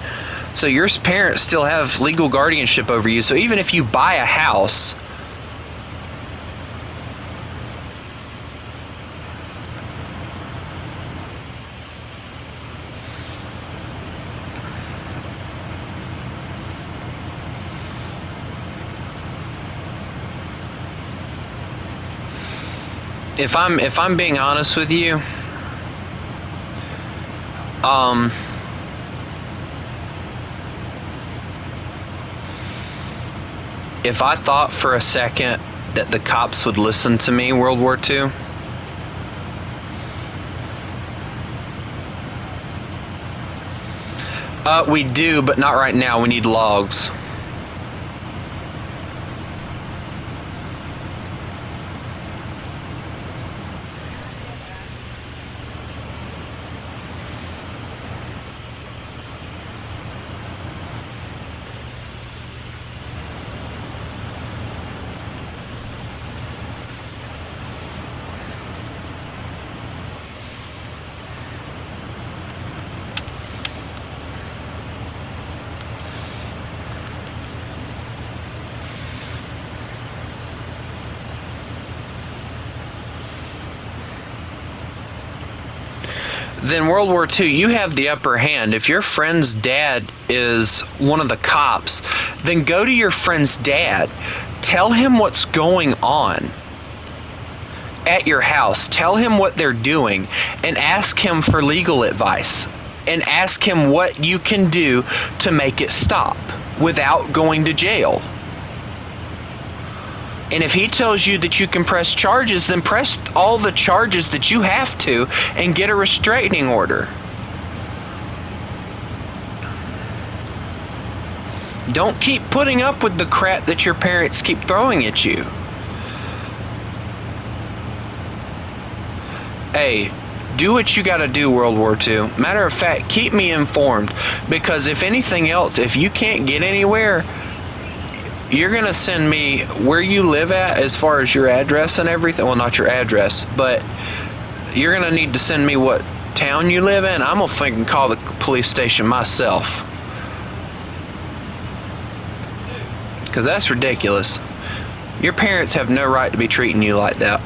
So your parents still have legal guardianship over you. So even if you buy a house, if I'm being honest with you, if I thought for a second that the cops would listen to me, World War II, we do, but not right now. We need logs. Then World War II, you have the upper hand. If your friend's dad is one of the cops, then go to your friend's dad. Tell him what's going on at your house. Tell him what they're doing and ask him for legal advice. And ask him what you can do to make it stop without going to jail. And if he tells you that you can press charges, then press all the charges that you have to and get a restraining order. Don't keep putting up with the crap that your parents keep throwing at you. Hey, do what you gotta do, World War II. Matter of fact, keep me informed. Because if anything else, if you can't get anywhere, you're going to send me where you live at as far as your address and everything. Well, not your address, but you're going to need to send me what town you live in. I'm going to fucking call the police station myself. Because that's ridiculous. Your parents have no right to be treating you like that.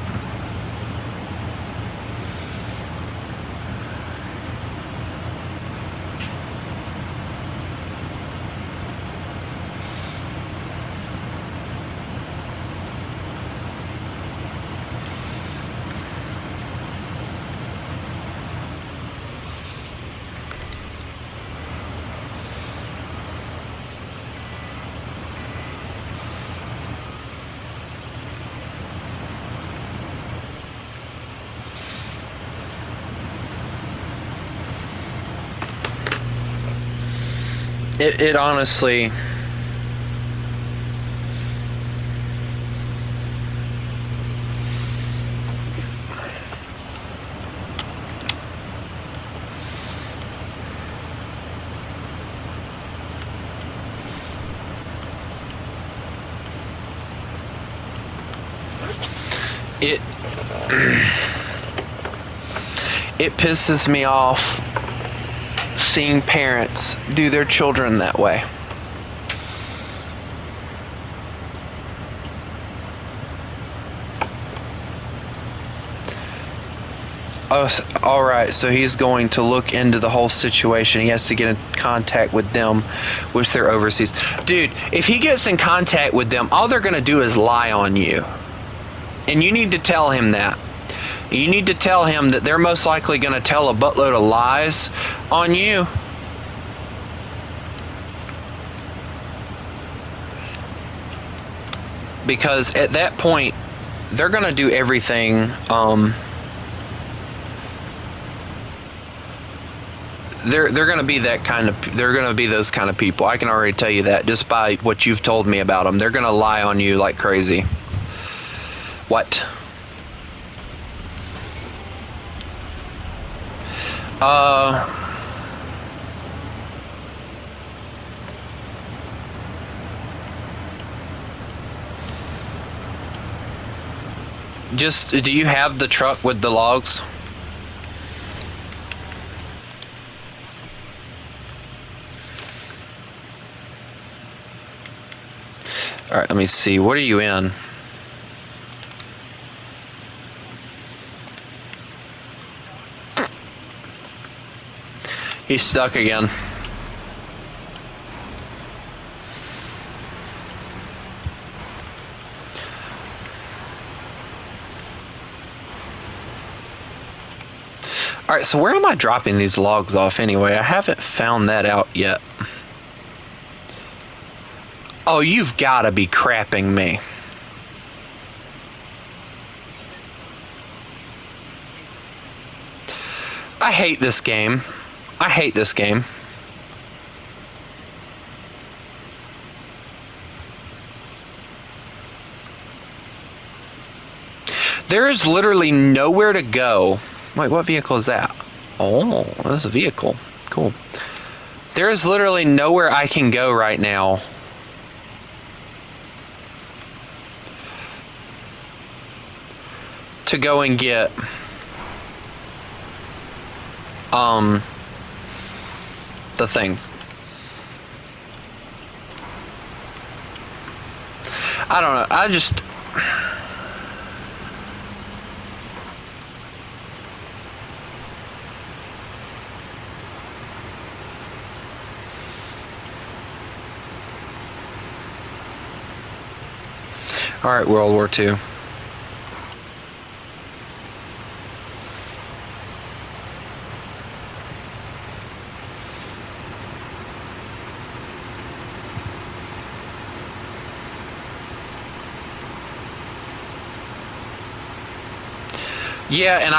It honestly, it pisses me off seeing parents do their children that way. Oh, all right, so he's going to look into the whole situation. He has to get in contact with them, which they're overseas. Dude, if he gets in contact with them, all they're going to do is lie on you. And you need to tell him that. You need to tell him that they're most likely going to tell a buttload of lies on you. Because at that point, they're going to do everything. They're going to be that kind of. They're going to be those kind of people. I can already tell you that just by what you've told me about them. They're going to lie on you like crazy. What? Just, do you have the truck with the logs? Alright, let me see. What are you in? He's stuck again. Alright, so where am I dropping these logs off anyway? I haven't found that out yet. Oh, you've got to be crapping me. I hate this game. I hate this game. There is literally nowhere to go. Wait, what vehicle is that? Oh, that's a vehicle. Cool. There is literally nowhere I can go right now. To go and get the thing. I don't know. I just all right, World War II. Yeah, and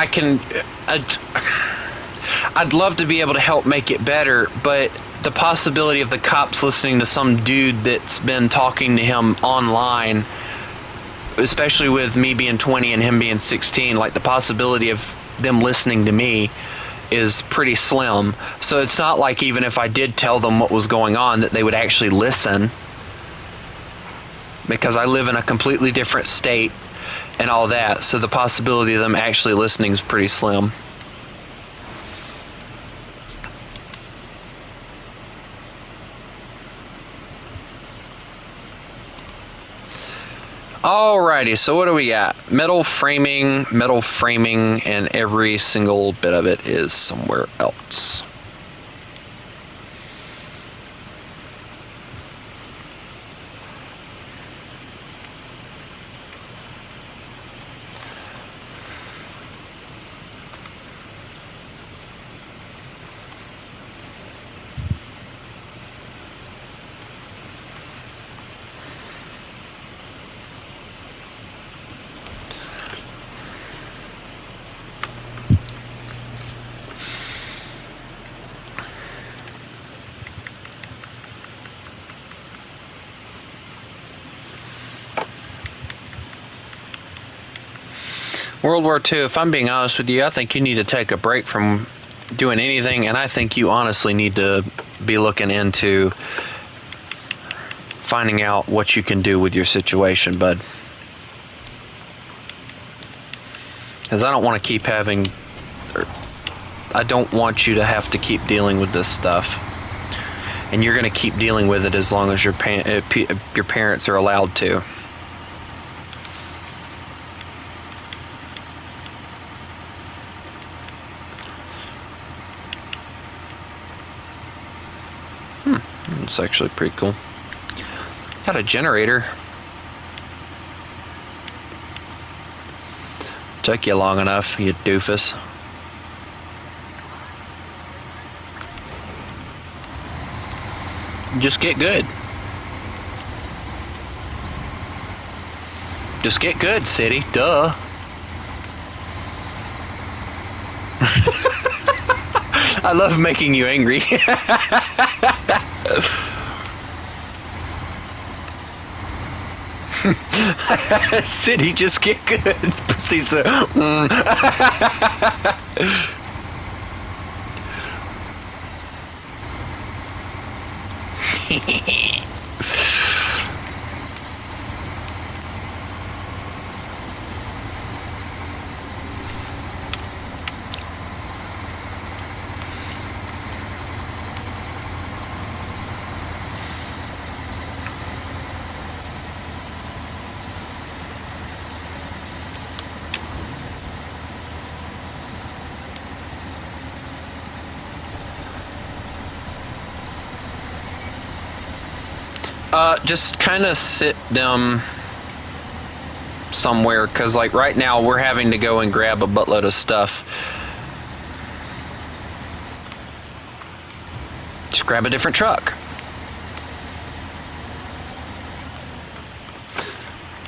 I'd love to be able to help make it better, but the possibility of the cops listening to some dude that's been talking to him online, especially with me being 20 and him being 16, like the possibility of them listening to me is pretty slim. So it's not like even if I did tell them what was going on that they would actually listen, because I live in a completely different state and all that, so the possibility of them actually listening is pretty slim. Alrighty, so what do we got? Metal framing, and every single bit of it is somewhere else. World War II, if I'm being honest with you, I think you need to take a break from doing anything, and I think you honestly need to be looking into finding out what you can do with your situation, bud. Because I don't want to keep having... I don't want you to have to keep dealing with this stuff. And you're going to keep dealing with it as long as your parents are allowed to. It's actually pretty cool. Got a generator. Took you long enough, you doofus. Just get good. Just get good, city. Duh. I love making you angry. City, just get good. Proceeds to, Just kind of sit them somewhere, because like right now we're having to go and grab a buttload of stuff. Just grab a different truck.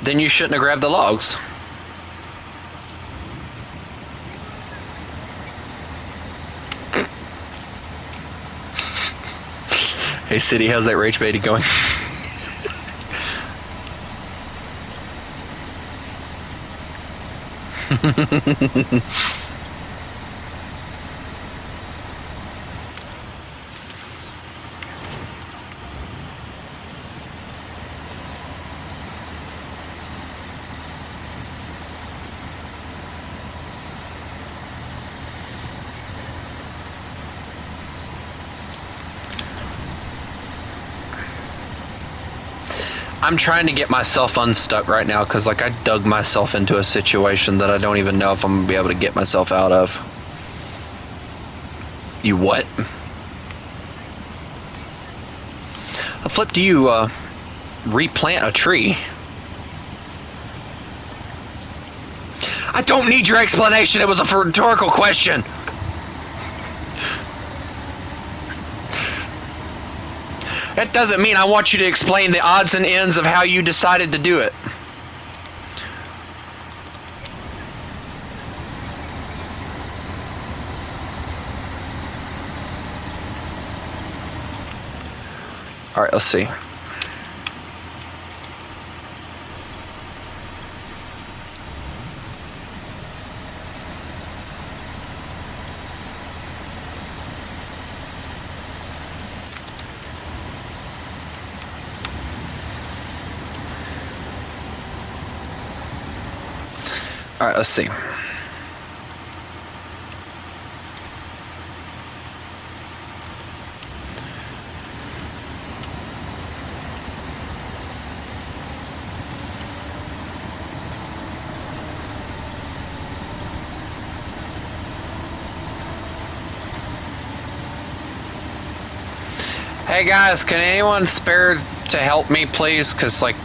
Then you shouldn't have grabbed the logs. Hey City, how's that rage baiting going? I'm trying to get myself unstuck right now because like I dug myself into a situation that I don't even know if I'm gonna be able to get myself out of. You what? The flip do you replant a tree? I don't need your explanation. It was a rhetorical question. That doesn't mean I want you to explain the odds and ends of how you decided to do it. All right, let's see. All right, let's see. Hey guys, can anyone spare to help me, please? Because like,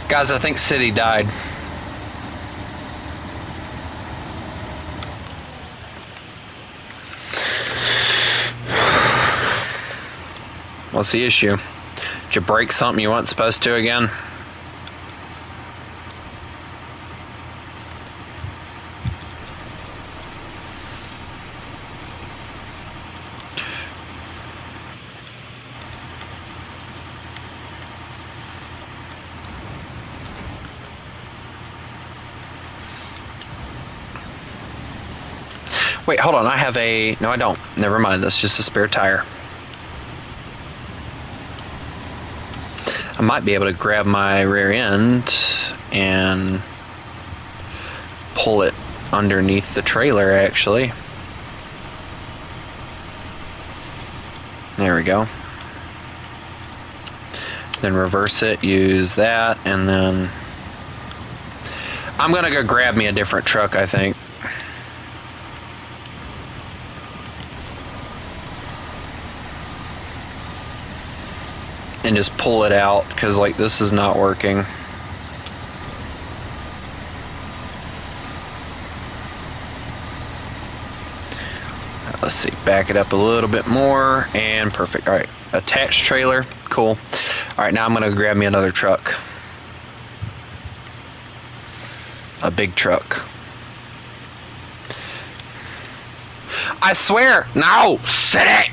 guys, I think City died. What's the issue? Did you break something you weren't supposed to again? Wait, hold on. I have a... No, I don't. Never mind. That's just a spare tire. I might be able to grab my rear end and pull it underneath the trailer, actually. There we go. Then reverse it, use that, and then... I'm gonna go grab me a different truck, I think. And just pull it out, because like this is not working. Let's see, back it up a little bit more, and perfect. All right, attached trailer, cool. All right, now I'm gonna grab me another truck. A big truck. I swear, no, sit it!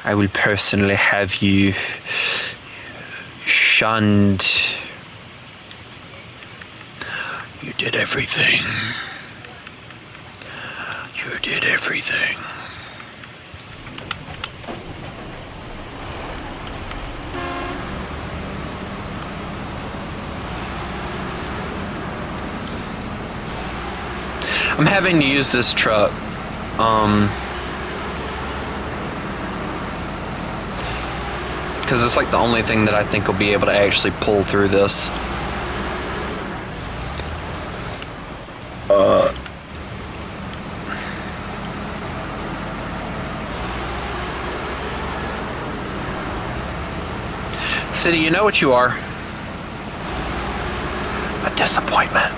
I will personally have you shunned. You did everything. You did everything. I'm having to use this truck. Because it's like the only thing that I think will be able to actually pull through this. City, you know what you are? A disappointment.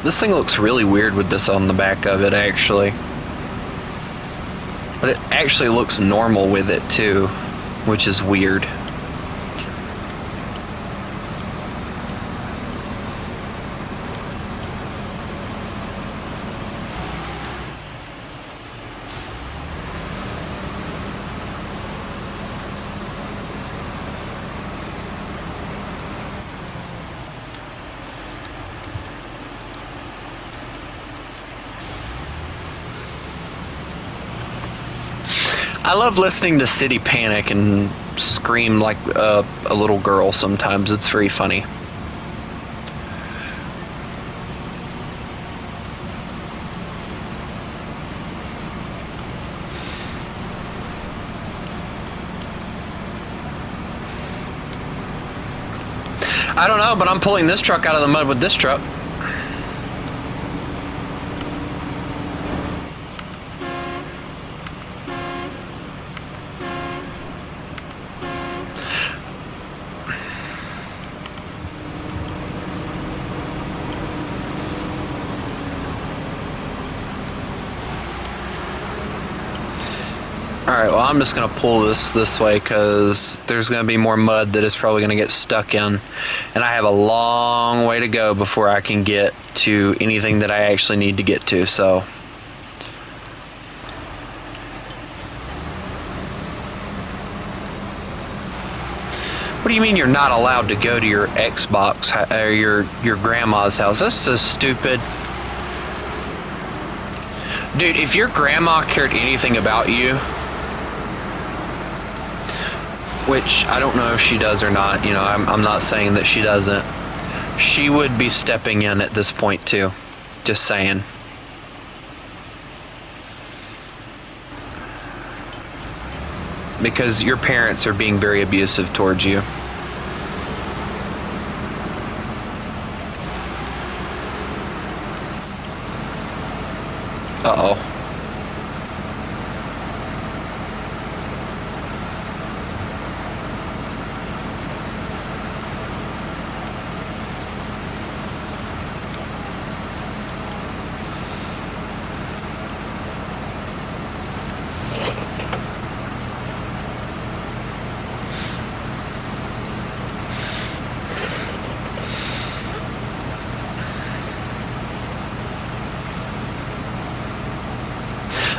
This thing looks really weird with this on the back of it, actually. But it actually looks normal with it, too, which is weird. I love listening to City panic and scream like a little girl sometimes. It's very funny. I don't know, but I'm pulling this truck out of the mud with this truck. Alright, well I'm just going to pull this way because there's going to be more mud that is probably going to get stuck in. And I have a long way to go before I can get to anything that I actually need to get to, so... What do you mean you're not allowed to go to your Xbox or your grandma's house? That's so stupid. Dude, if your grandma cared anything about you... Which I don't know if she does or not, you know, I'm not saying that she doesn't. She would be stepping in at this point too. Just saying. Because your parents are being very abusive towards you. Uh-oh.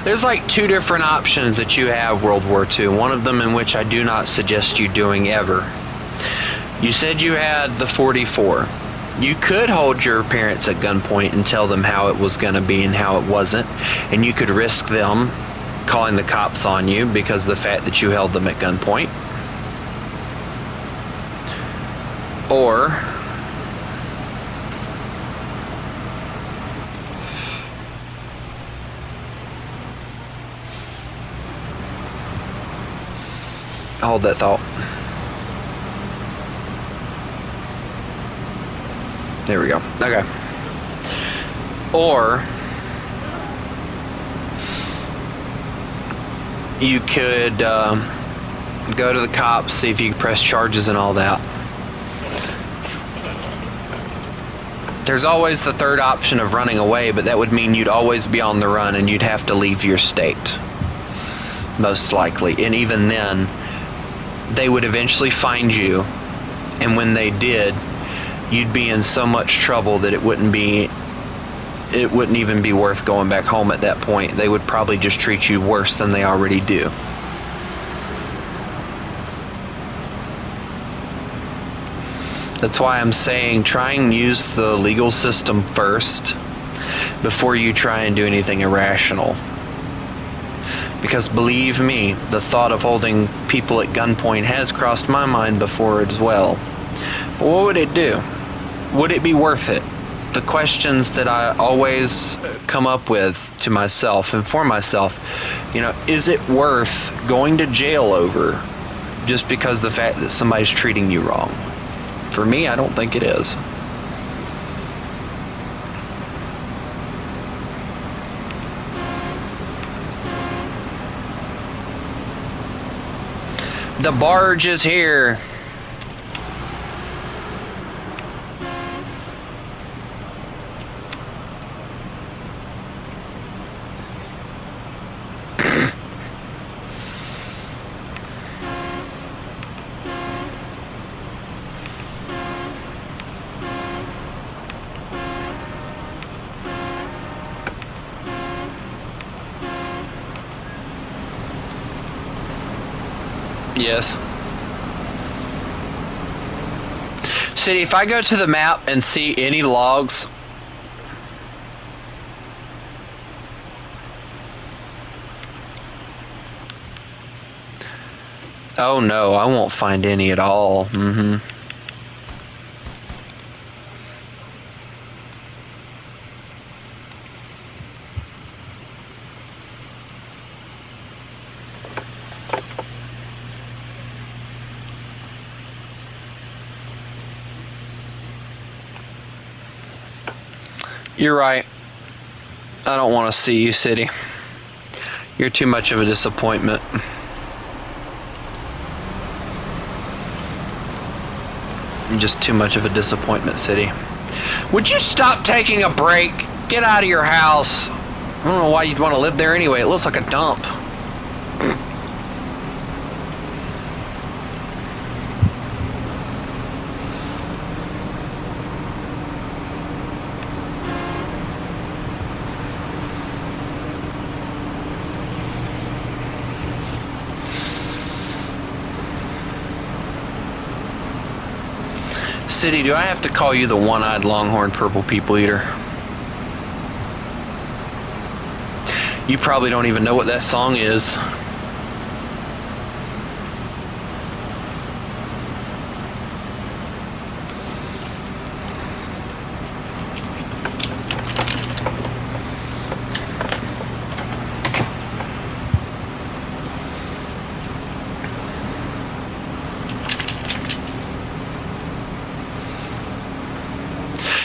There's like two different options that you have World War II. One of them in which I do not suggest you doing ever. You said you had the 44. You could hold your parents at gunpoint and tell them how it was going to be and how it wasn't. And you could risk them calling the cops on you because of the fact that you held them at gunpoint. Or... hold that thought. There we go. Okay. Or you could go to the cops, see if you can press charges and all that. There's always the third option of running away, but that would mean you'd always be on the run and you'd have to leave your state. Most likely. And even then, they would eventually find you, and when they did, you'd be in so much trouble that it wouldn't even be worth going back home at that point. They would probably just treat you worse than they already do. That's why I'm saying try and use the legal system first before you try and do anything irrational. Because believe me, the thought of holding people at gunpoint has crossed my mind before as well. But what would it do? Would it be worth it? The questions that I always come up with to myself and for myself, is it worth going to jail over just because the fact that somebody's treating you wrong? For me, I don't think it is. The barge is here. Yes. City, if I go to the map and see any logs, oh no, I won't find any at all. You're right. I don't want to see you, City. You're too much of a disappointment. You're just too much of a disappointment, City. Would you stop taking a break? Get out of your house. I don't know why you'd want to live there anyway. It looks like a dump. City, do I have to call you the one-eyed longhorn purple people eater? You probably don't even know what that song is.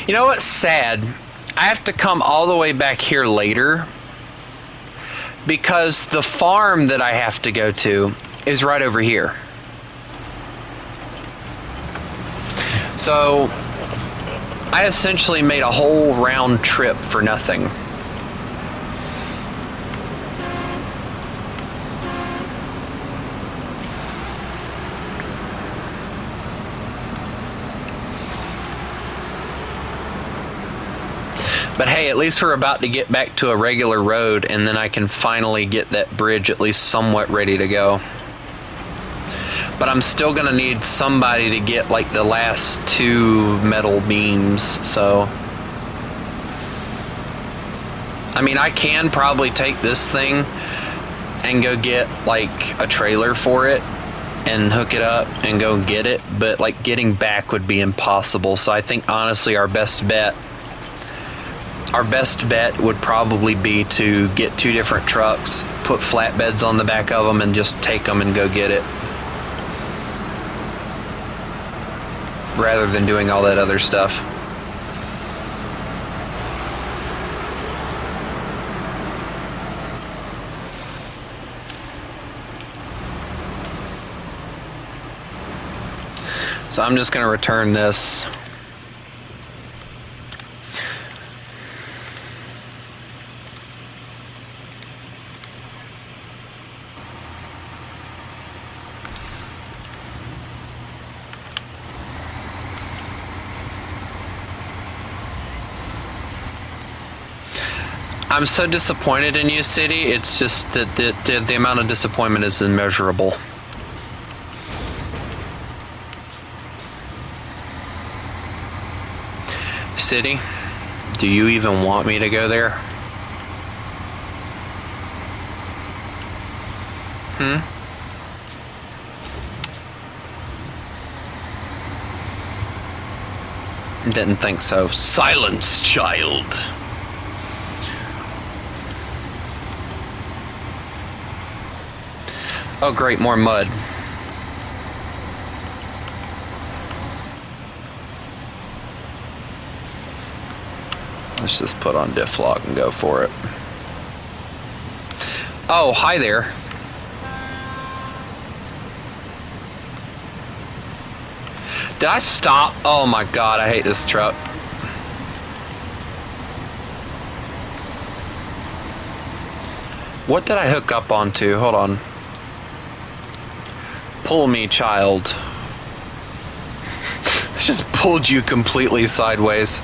You know what's sad? I have to come all the way back here later because the farm that I have to go to is right over here. So I essentially made a whole round trip for nothing. But hey, at least we're about to get back to a regular road, and then I can finally get that bridge at least somewhat ready to go. But I'm still going to need somebody to get like the last 2 metal beams, so... I mean, I can probably take this thing and go get like a trailer for it and hook it up and go get it, but like getting back would be impossible. So I think honestly our best bet would probably be to get 2 different trucks, put flatbeds on the back of them, and just take them and go get it, rather than doing all that other stuff. So I'm just going to return this. I'm so disappointed in you, City. It's just that the amount of disappointment is immeasurable. City? Do you even want me to go there? Didn't think so. Silence, child. Oh great, more mud. Let's just put on diff lock and go for it. Oh, hi there. Did I stop? Oh my god, I hate this truck. What did I hook up onto? Hold on. Pull me, child. Just pulled you completely sideways.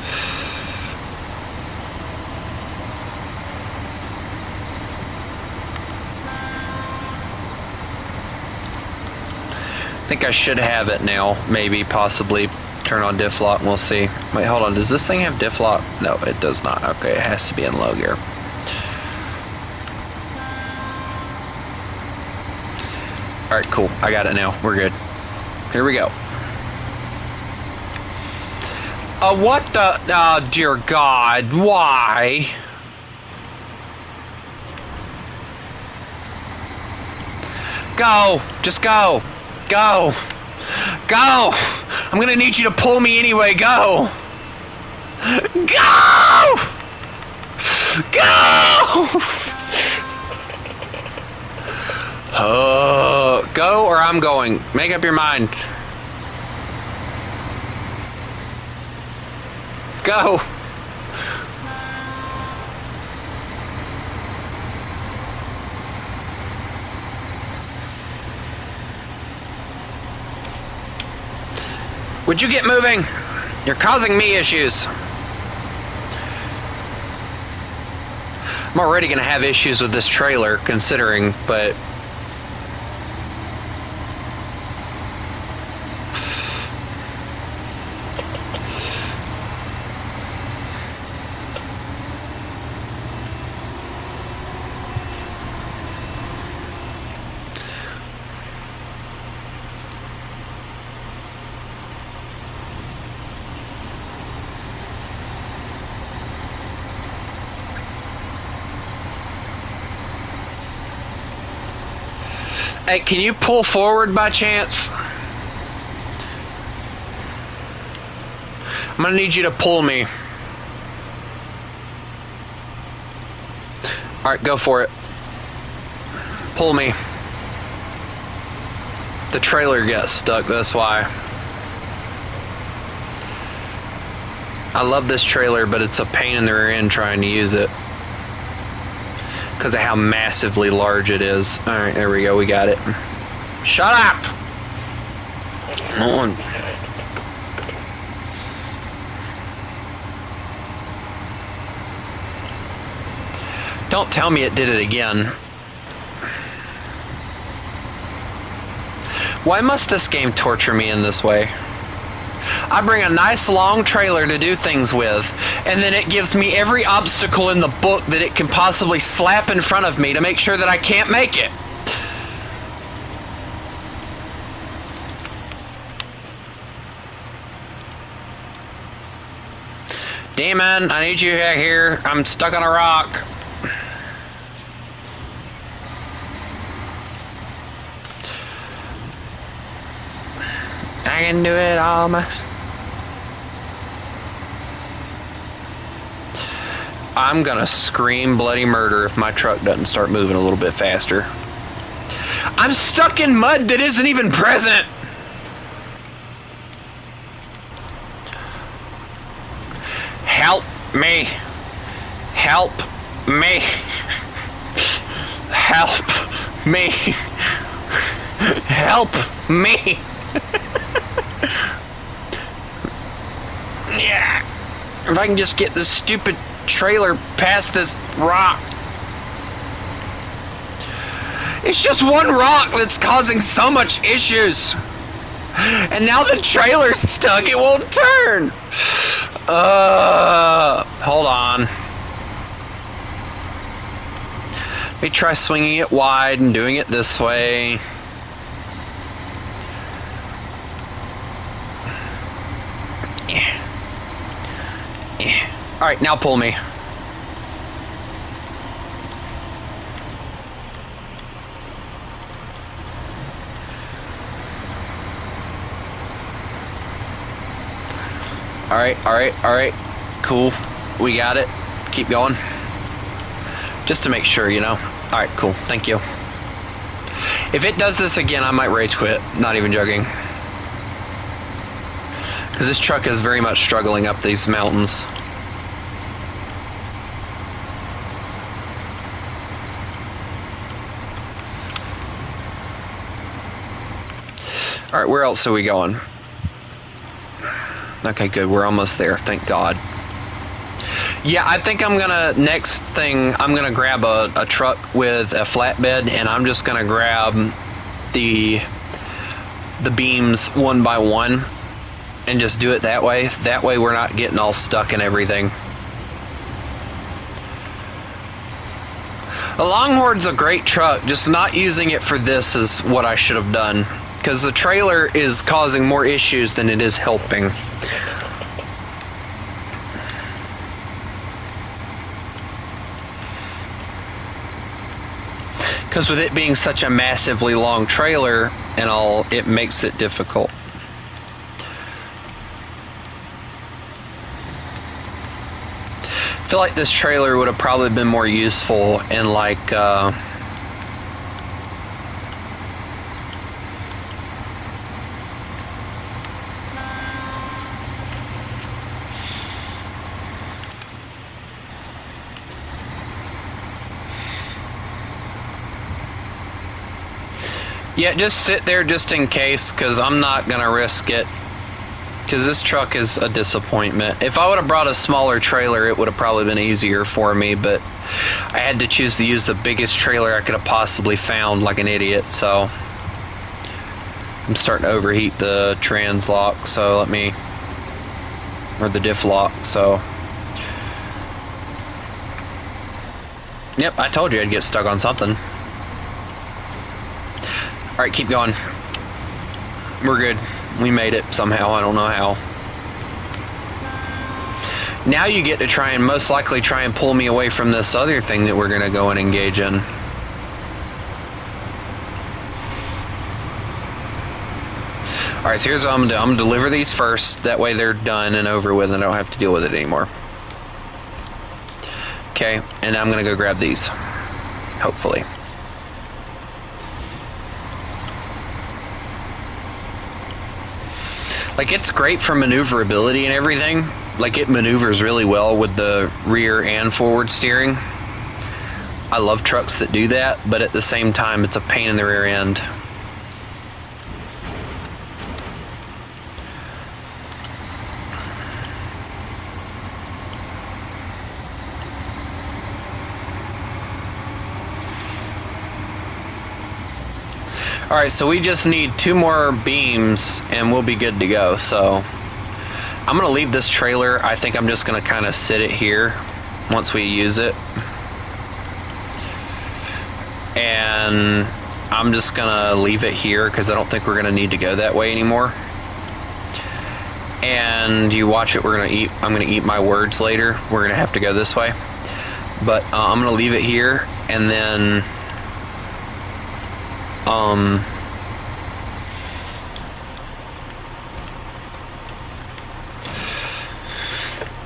I think I should have it now. Maybe, possibly. Turn on diff lock and we'll see. Wait, hold on. Does this thing have diff lock? No, it does not. Okay, it has to be in low gear. Alright, cool. I got it now. We're good. Here we go. What the? Oh, dear God. Why? Go. Just go. Go. Go. I'm gonna need you to pull me anyway. Go. Go. Go. Go or I'm going. Make up your mind. Go. Would you get moving? You're causing me issues. I'm already gonna have issues with this trailer, considering, but hey, can you pull forward by chance? I'm gonna need you to pull me. Alright, go for it. Pull me. The trailer gets stuck, that's why. I love this trailer, but it's a pain in the rear end trying to use it. Because of how massively large it is. Alright, there we go, we got it. Shut up! Come on. Don't tell me it did it again. Why must this game torture me in this way? I bring a nice long trailer to do things with, and then it gives me every obstacle in the book that it can possibly slap in front of me to make sure that I can't make it. Demon, I need you back here. I'm stuck on a rock. I can do it all myself. I'm gonna scream bloody murder if my truck doesn't start moving a little bit faster. I'm stuck in mud that isn't even present! Help me! Help me! Help me! Help me! Yeah! If I can just get this stupid trailer past this rock. It's just one rock that's causing so much issues. And now the trailer's stuck, it won't turn. Hold on. Let me try swinging it wide and doing it this way. Yeah. Alright, now pull me. Alright. Cool. We got it. Keep going. Just to make sure, you know. Alright, cool. Thank you. If it does this again, I might rage quit. Not even joking. Because this truck is very much struggling up these mountains. Alright, where else are we going? Okay, good. We're almost there. Thank God. Yeah, I think I'm gonna, next thing, I'm gonna grab a truck with a flatbed, and I'm just gonna grab the beams one by one and just do it that way. That way we're not getting all stuck in everything. The Longhorn's a great truck, just not using it for this is what I should have done. Because the trailer is causing more issues than it is helping. Because with it being such a massively long trailer and all, it makes it difficult. I feel like this trailer would have probably been more useful in like yeah, just sit there just in case, because I'm not going to risk it. Because this truck is a disappointment. If I would have brought a smaller trailer, it would have probably been easier for me, but I had to choose to use the biggest trailer I could have possibly found like an idiot, so I'm starting to overheat the trans lock, so let me, or the diff lock, so. Yep, I told you I'd get stuck on something. Alright, keep going. We're good. We made it somehow. I don't know how. Now you get to try and most likely try and pull me away from this other thing that we're going to go and engage in. Alright, so here's what I'm going to do. I'm going to deliver these first. That way they're done and over with and I don't have to deal with it anymore. Okay, and I'm going to go grab these. Hopefully. Like, it's great for maneuverability and everything. Like, it maneuvers really well with the rear and forward steering. I love trucks that do that, but at the same time, it's a pain in the rear end. Alright, so we just need 2 more beams and we'll be good to go. So I'm going to leave this trailer. I think I'm just going to kind of sit it here once we use it. And I'm just going to leave it here because I don't think we're going to need to go that way anymore. And you watch it, I'm going to eat my words later. We're going to have to go this way. But I'm going to leave it here and then I'm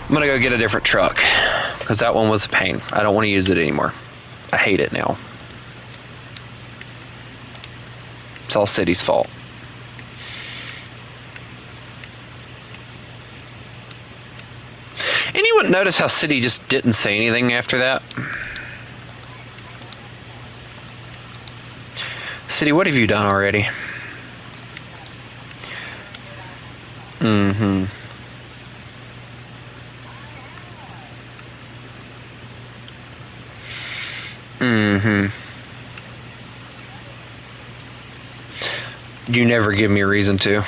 gonna go get a different truck because that one was a pain. I don't want to use it anymore. I hate it now. It's all City's fault. Anyone notice how City just didn't say anything after that? City, what have you done already? Mm-hmm. Mm-hmm. You never give me a reason to.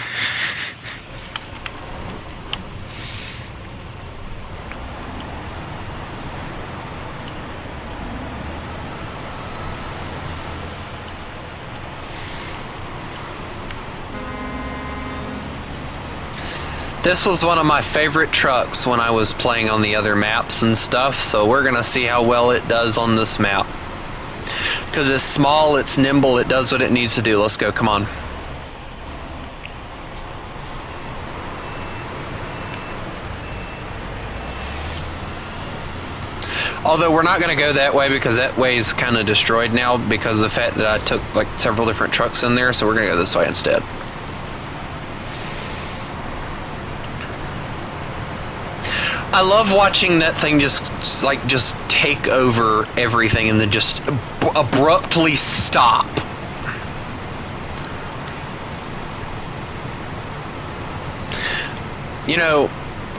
This was one of my favorite trucks when I was playing on the other maps and stuff, so we're gonna see how well it does on this map. Because it's small, it's nimble, it does what it needs to do. Let's go, come on. Although we're not going to go that way because that way is kind of destroyed now because of the fact that I took like several different trucks in there, so we're going to go this way instead. I love watching that thing just take over everything and then just abruptly stop. You know,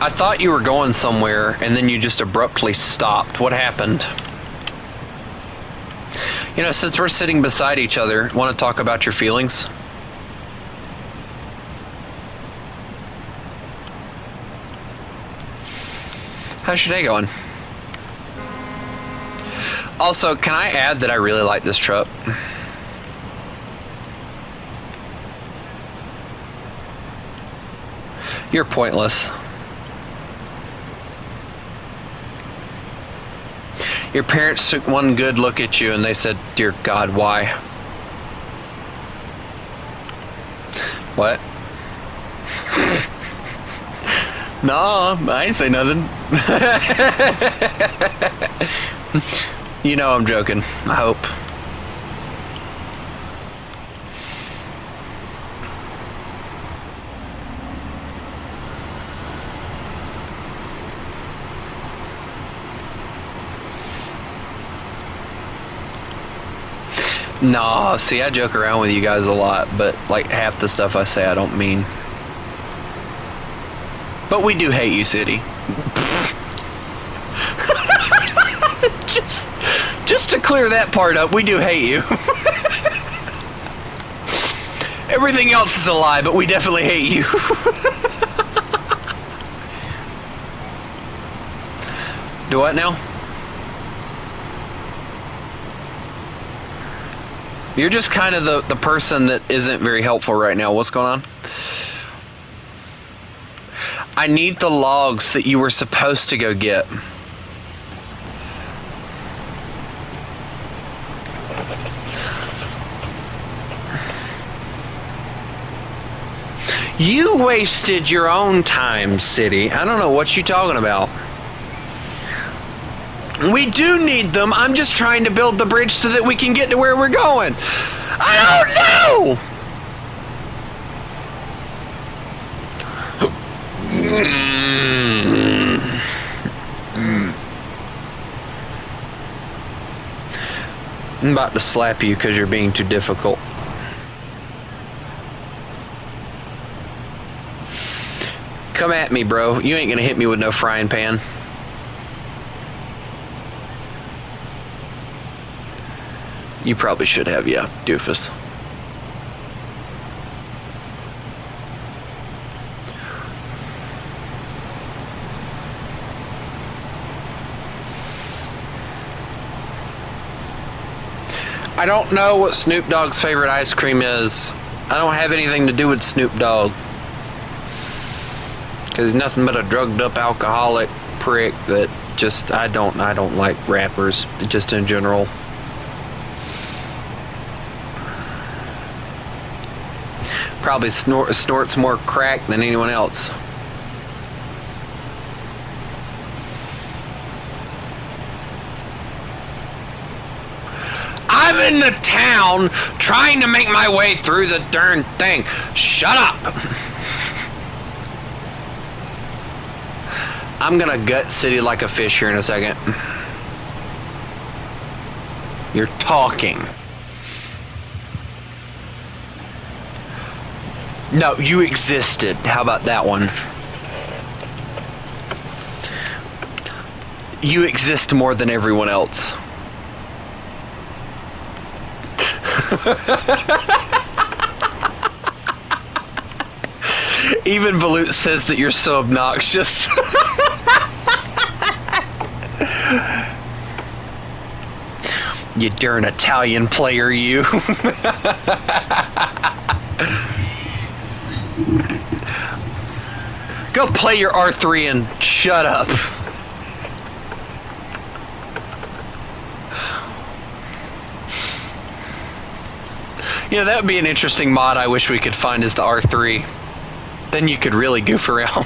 I thought you were going somewhere and then you just abruptly stopped. What happened? You know, since we're sitting beside each other, want to talk about your feelings? How's your day going? Also, can I add that I really like this truck? You're pointless. Your parents took one good look at you and they said, "Dear God, why?" What? No, I ain't say nothing. You know I'm joking, I hope. No, see, I joke around with you guys a lot, but like half the stuff I say I don't mean. But we do hate you, City. just to clear that part up, we do hate you. Everything else is a lie, but we definitely hate you. Do what now? You're just kind of the person that isn't very helpful right now. What's going on? I need the logs that you were supposed to go get. You wasted your own time, City. I don't know what you're talking about. We do need them. I'm just trying to build the bridge so that we can get to where we're going. I don't know! I'm about to slap you because you're being too difficult. Come at me, bro. You ain't gonna hit me with no frying pan. You probably should have, yeah, doofus. I don't know what Snoop Dogg's favorite ice cream is. I don't have anything to do with Snoop Dogg. Cause he's nothing but a drugged up alcoholic prick that just I don't like rappers just in general. Probably snorts more crack than anyone else. I'm in the town trying to make my way through the darn thing. Shut up! I'm gonna gut City like a fish here in a second. You're talking. No, you existed. How about that one? You exist more than everyone else. Even Balut says that you're so obnoxious. You darn Italian player, you. Go play your R3 and shut up. You know, that would be an interesting mod I wish we could find, is the R3. Then you could really goof around.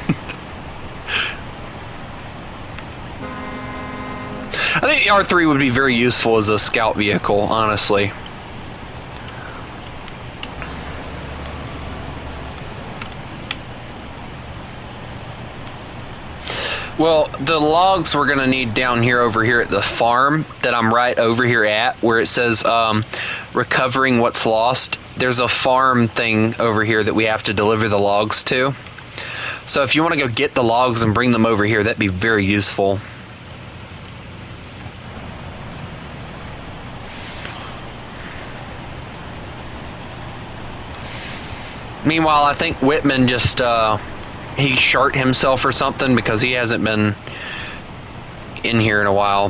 I think the R3 would be very useful as a scout vehicle, honestly. Well, the logs we're going to need down here over here at the farm that I'm right over here at, where it says recovering what's lost. There's a farm thing over here that we have to deliver the logs to. So if you want to go get the logs and bring them over here, that'd be very useful. Meanwhile, I think Whitman just he shart himself or something because he hasn't been in here in a while.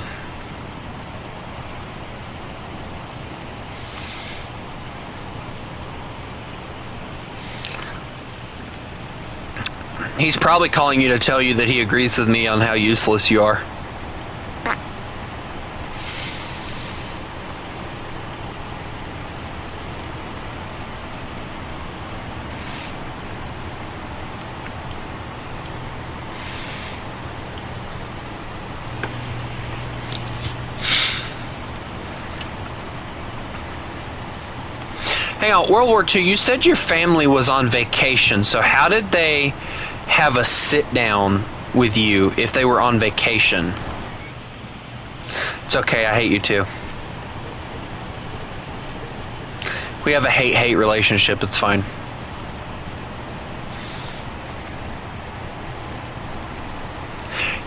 He's probably calling you to tell you that he agrees with me on how useless you are. Hang on, World War II, you said your family was on vacation, so how did they have a sit down with you if they were on vacation? It's okay, I hate you too. We have a hate-hate relationship, it's fine.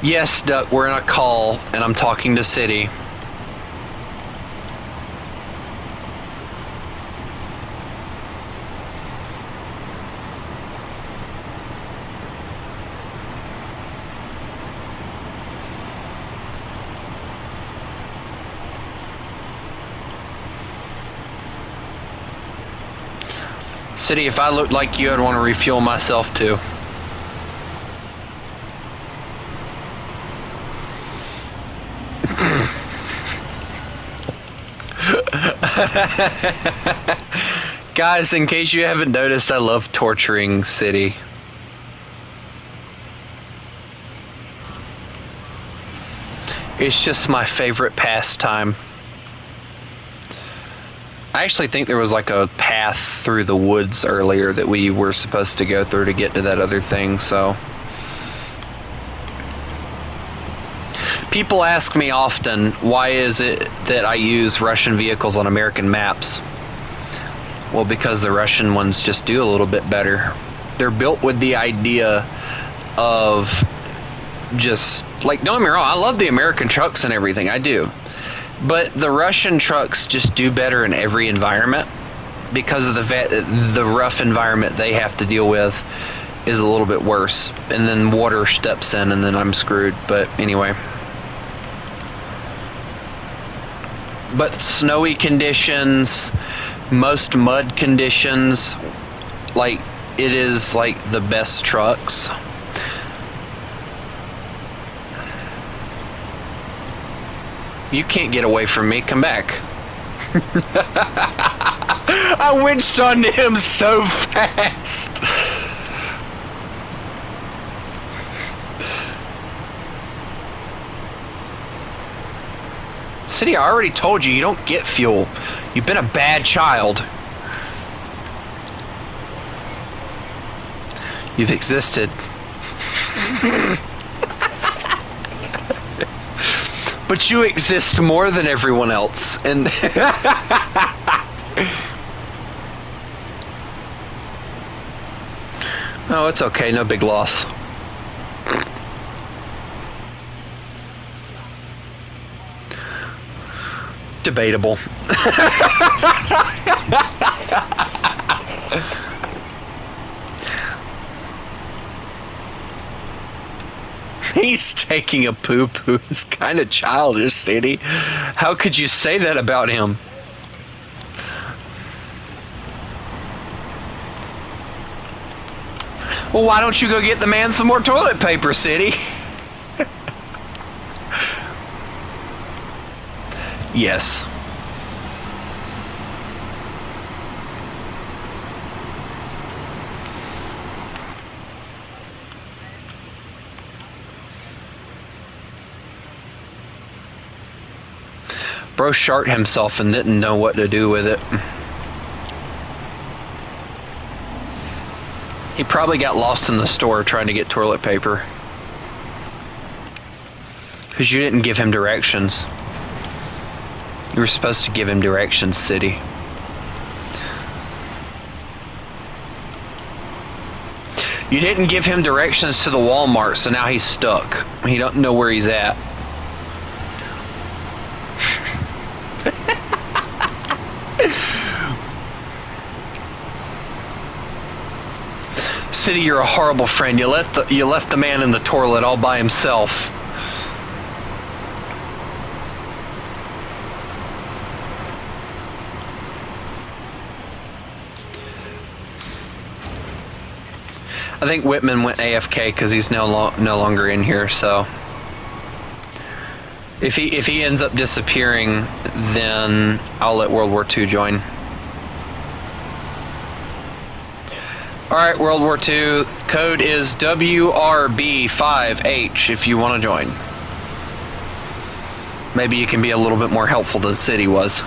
Yes, Duck, we're in a call, and I'm talking to City. City, if I looked like you, I'd want to refuel myself too. Guys, in case you haven't noticed, I love torturing City. It's just my favorite pastime. I actually think there was like a path through the woods earlier that we were supposed to go through to get to that other thing, so. People ask me often, why is it that I use Russian vehicles on American maps? Well, because the Russian ones just do a little bit better. They're built with the idea of just, like, don't get me wrong, I love the American trucks and everything, I do. But the Russian trucks just do better in every environment because of the rough environment they have to deal with is a little bit worse. And then water steps in and then I'm screwed. But anyway. But snowy conditions, most mud conditions, like, it is like the best trucks. You can't get away from me. Come back. I winched onto him so fast. City, I already told you, you don't get fuel. You've been a bad child. You've existed. But you exist more than everyone else, and oh, it's okay, no big loss. Debatable. He's taking a poo-poo. It's kind of childish, City. How could you say that about him? Well, why don't you go get the man some more toilet paper, City? Yes. Bro shart himself and didn't know what to do with it. He probably got lost in the store trying to get toilet paper. Because you didn't give him directions. You were supposed to give him directions, City. You didn't give him directions to the Walmart, so now he's stuck. He don't know where he's at. City, you're a horrible friend. You left the man in the toilet all by himself. I think Whitman went AFK because he's no longer in here. So if he ends up disappearing, then I'll let World War II join. Alright, World War II, code is WRB5H if you want to join. Maybe you can be a little bit more helpful than City was.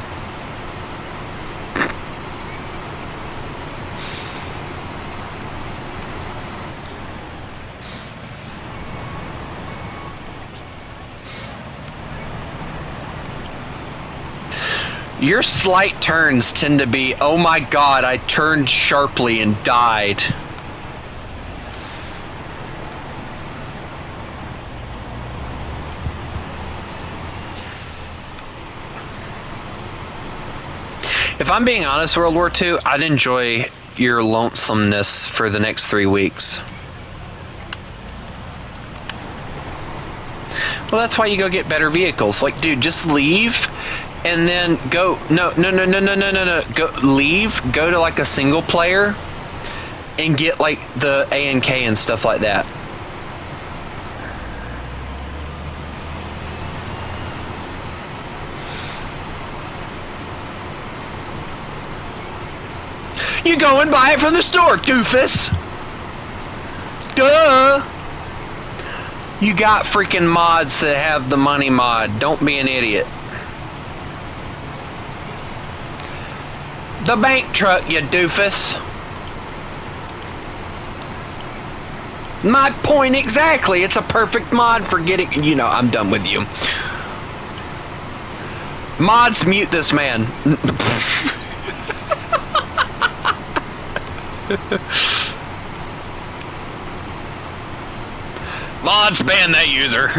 Your slight turns tend to be, oh my god, I turned sharply and died. If I'm being honest, World War II, I'd enjoy your lonesomeness for the next 3 weeks. Well, that's why you go get better vehicles. Like, dude, just leave. And then go, no, go leave, go to like a single player and get like the A&K and stuff like that. You go and buy it from the store, doofus. Duh. You got freaking mods that have the money mod. Don't be an idiot. The bank truck, you doofus. My point exactly. It's a perfect mod for getting... You know, I'm done with you. Mods, mute this man. Mods, ban that user.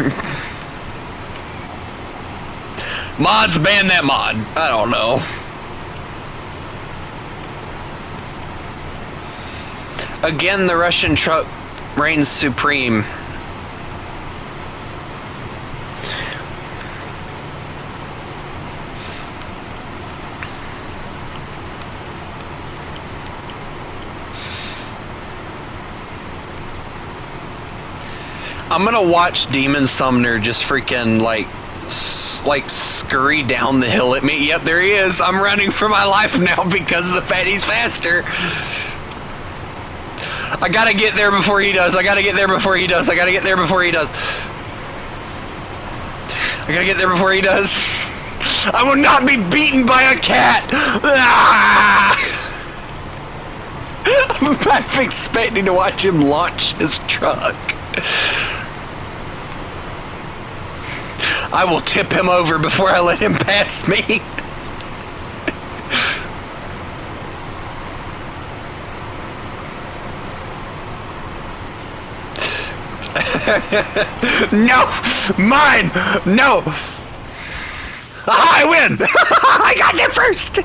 Mods, ban that mod. I don't know. Again, the Russian truck reigns supreme. I'm gonna watch Demon Sumner just freaking like scurry down the hill at me. Yep, there he is. I'm running for my life now because of the fact he's faster. I gotta get there before he does. I gotta get there before he does. I gotta get there before he does. I gotta get there before he does. I will not be beaten by a cat. Ah! I'm half expecting to watch him launch his truck. I will tip him over before I let him pass me. No! Mine! No! Aha, I win! I got there first!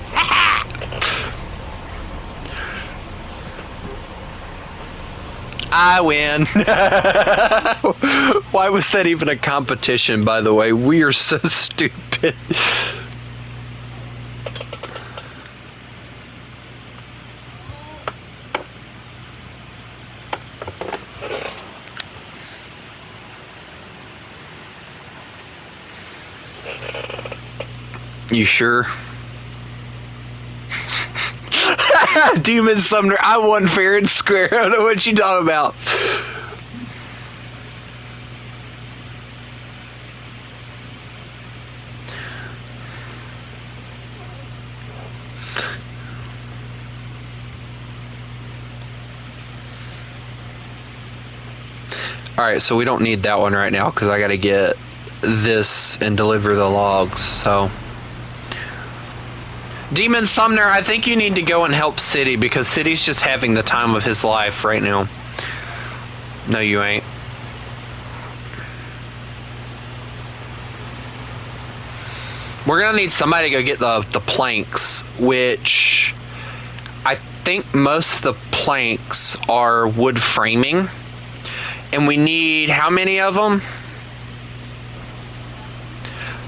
I win. Why was that even a competition, by the way? We are so stupid. You sure? Demon Sumner, I won fair and square. I don't know what you talking about. Alright, so we don't need that one right now because I gotta get this and deliver the logs, so. Demon Sumner, I think you need to go and help City because City's just having the time of his life right now. No, you ain't. We're gonna need somebody to go get the planks, which I think most of the planks are wood framing. And we need how many of them?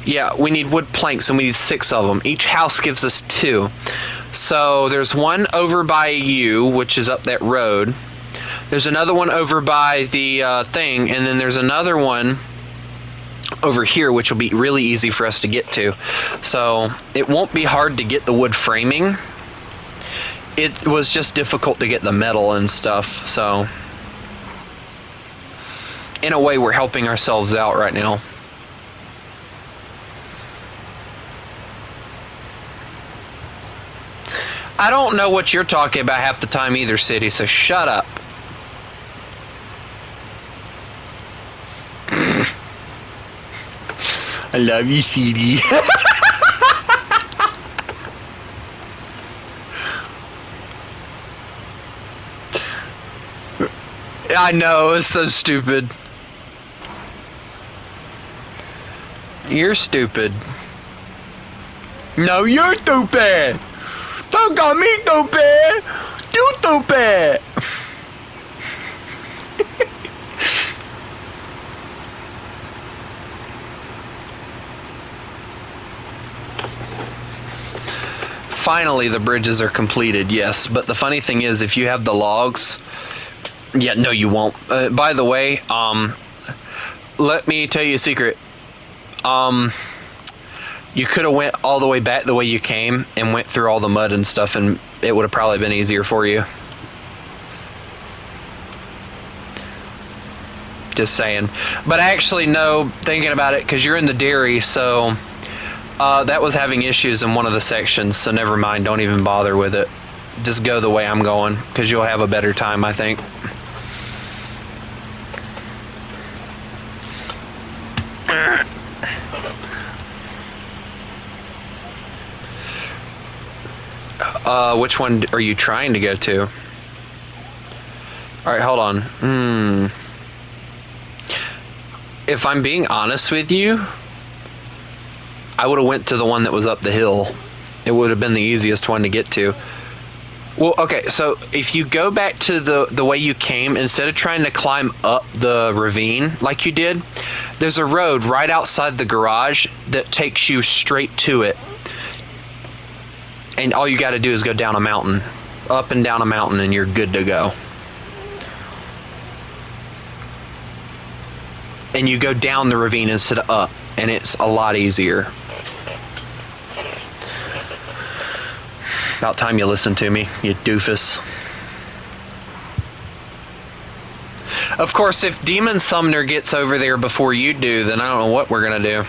Yeah, we need wood planks and we need 6 of them. Each house gives us 2. So there's one over by you, which is up that road. There's another one over by the thing, and then there's another one over here, which will be really easy for us to get to. So it won't be hard to get the wood framing. It was just difficult to get the metal and stuff, so in a way we're helping ourselves out right now. I don't know what you're talking about half the time either, City, so shut up. I love you, CD. I know, it's so stupid. You're stupid. No, you're stupid. Don't call me stupid. You stupid. Finally, the bridges are completed, yes. But the funny thing is, if you have the logs... Yeah, no, you won't. By the way, let me tell you a secret. You could have went all the way back the way you came and went through all the mud and stuff, and it would have probably been easier for you. Just saying. But actually, no, thinking about it, because you're in the dairy, so that was having issues in one of the sections, so never mind. Don't even bother with it. Just go the way I'm going, because you'll have a better time, I think. Which one are you trying to go to? Alright, hold on. If I'm being honest with you, I would have went to the one that was up the hill. It would have been the easiest one to get to. Well, okay, so if you go back to the way you came, instead of trying to climb up the ravine like you did, there's a road right outside the garage that takes you straight to it. And all you got to do is go down a mountain, up and down a mountain, and you're good to go. And you go down the ravine instead of up, and it's a lot easier. About time you listen to me, you doofus. Of course, if Demon Sumner gets over there before you do, then I don't know what we're gonna do.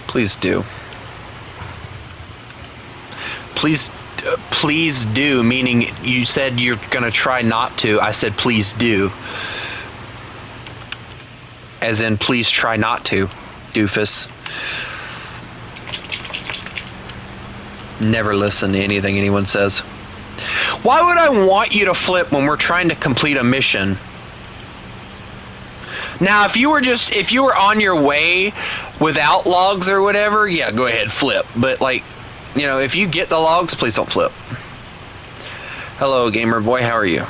Please do. Please do, meaning you said you're gonna try not to. I said please do. As in, please try not to, doofus. Never listen to anything anyone says. Why would I want you to flip when we're trying to complete a mission? Now, if you were on your way without logs or whatever, yeah, go ahead, flip. But, like, you know, if you get the logs, please don't flip. Hello, gamer boy, how are you?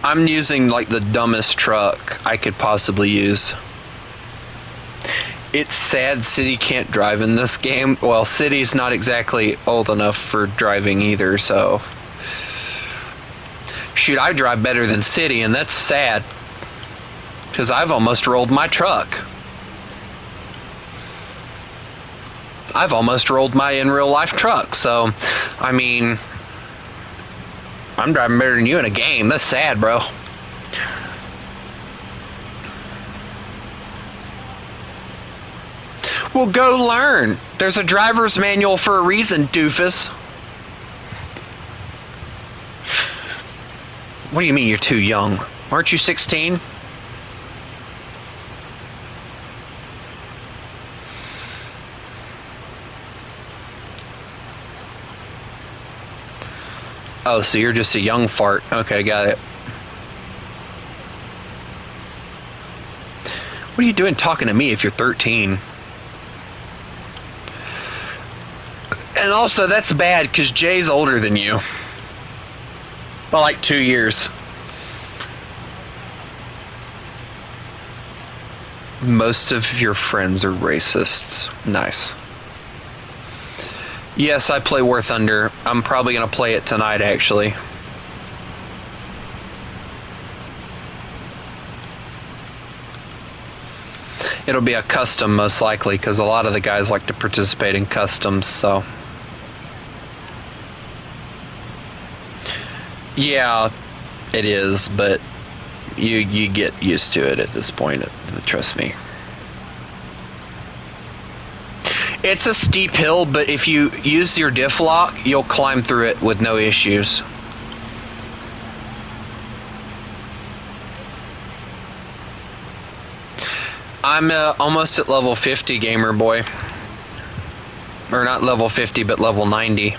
I'm using, like, the dumbest truck I could possibly use. It's sad City can't drive in this game. Well, City's not exactly old enough for driving either, so... Shoot, I drive better than City, and that's sad. Because I've almost rolled my truck. I've almost rolled my in real life truck, so... I mean... I'm driving better than you in a game. That's sad, bro. Well, go learn. There's a driver's manual for a reason, doofus. What do you mean you're too young? Aren't you 16? Oh, so you're just a young fart. Okay, got it. What are you doing talking to me if you're 13? And also, that's bad because Jay's older than you. By like 2 years. Most of your friends are racists. Nice. Yes, I play War Thunder. I'm probably going to play it tonight, actually. It'll be a custom, most likely, because a lot of the guys like to participate in customs, so... Yeah, it is, but you get used to it at this point, trust me. It's a steep hill, but if you use your diff lock, you'll climb through it with no issues. I'm almost at level 50, gamer boy. Or not level 50, but level 90.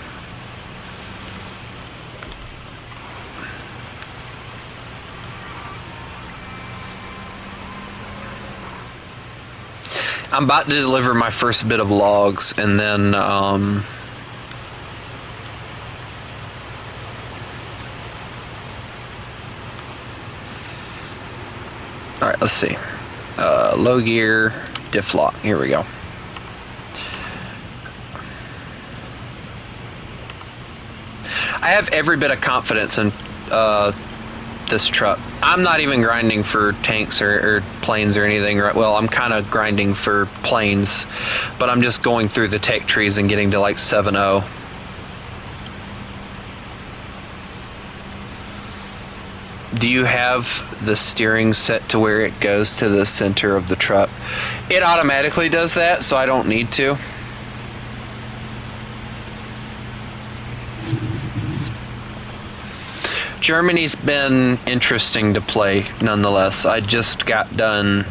I'm about to deliver my first bit of logs, and then, alright, let's see. Low gear, diff lock. Here we go. I have every bit of confidence in this truck. I'm not even grinding for tanks or planes or anything. Right? Well, I'm kind of grinding for planes, but I'm just going through the tech trees and getting to like 7.0. Do you have the steering set to where it goes to the center of the truck? It automatically does that, so I don't need to. Germany's been interesting to play, nonetheless. I just got done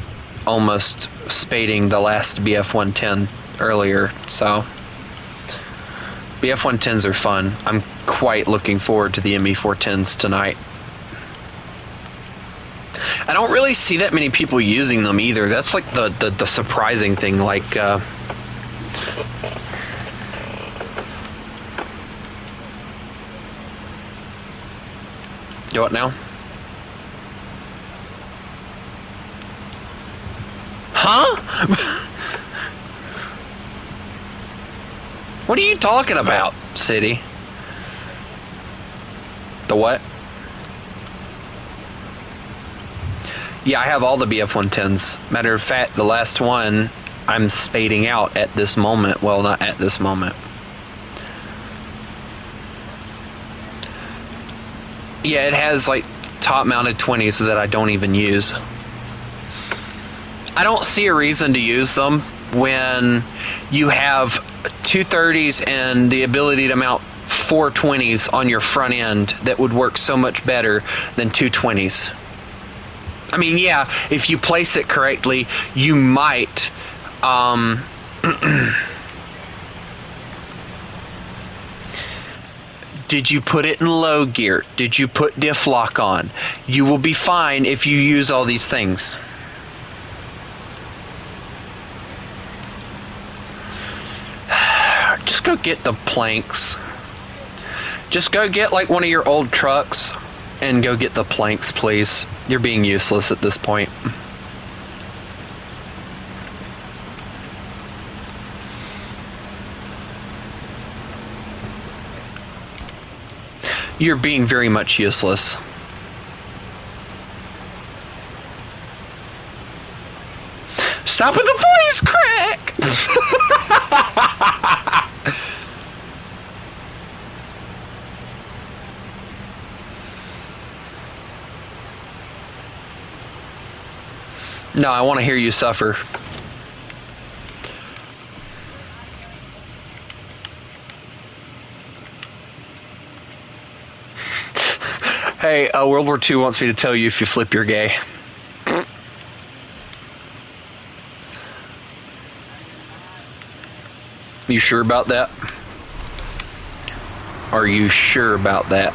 almost spading the last BF-110 earlier, so... BF-110s are fun. I'm quite looking forward to the ME-410s tonight. I don't really see that many people using them either. That's like the surprising thing, like... You what now? Huh? What are you talking about, City? The what? Yeah, I have all the BF-110s. Matter of fact, the last one I'm spading out at this moment. Well, not at this moment. Yeah, it has like top mounted 20s that I don't even use. I don't see a reason to use them when you have 230s and the ability to mount 420s on your front end that would work so much better than 220s. I mean, yeah, if you place it correctly, you might Did you put it in low gear? Did you put diff lock on? You will be fine if you use all these things. Just go get the planks. Just go get like one of your old trucks and go get the planks, please. You're being useless at this point. You're being very much useless. Stop with the voice crack! No, I want to hear you suffer. Hey, World War II wants me to tell you if you flip, you're gay. You sure about that? Are you sure about that?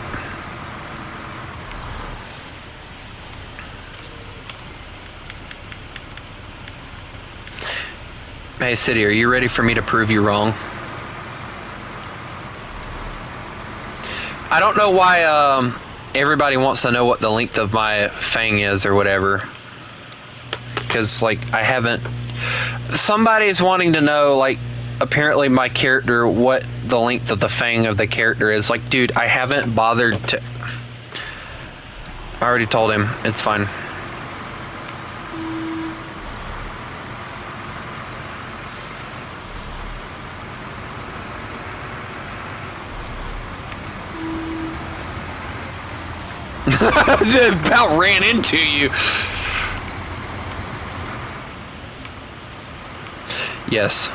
Hey, City, are you ready for me to prove you wrong? I don't know why everybody wants to know what the length of my fang is or whatever. Because, like, I haven't... Somebody's wanting to know, like, apparently my character, what the length of the fang of the character is. Like, dude, I haven't bothered to... I already told him. It's fine. About ran into you. Yes.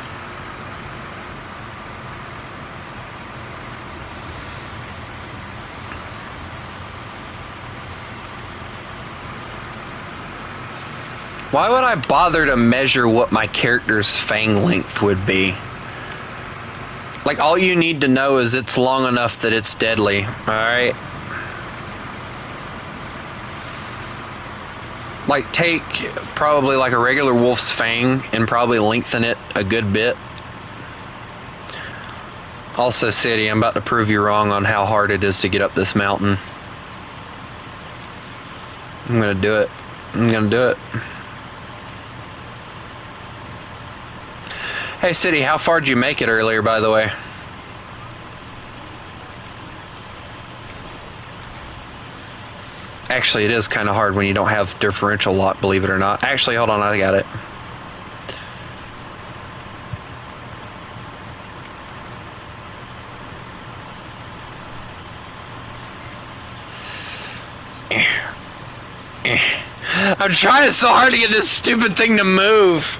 Why would I bother to measure what my character's fang length would be? Like, all you need to know is it's long enough that it's deadly, alright? Like, take probably like a regular wolf's fang and probably lengthen it a good bit. Also, City, I'm about to prove you wrong on how hard it is to get up this mountain. I'm gonna do it. I'm gonna do it. Hey, City, how far did you make it earlier, by the way? Actually, it is kind of hard when you don't have differential lock, believe it or not. Actually, hold on, I got it. I'm trying so hard to get this stupid thing to move.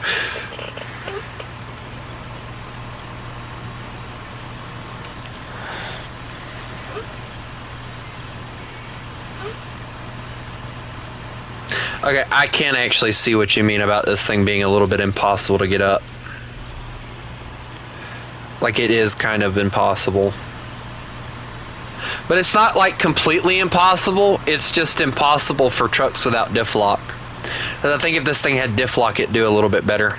Okay, I can actually see what you mean about this thing being a little bit impossible to get up. Like, it is kind of impossible. But it's not, like, completely impossible. It's just impossible for trucks without diff lock. And I think if this thing had diff lock, it'd do a little bit better.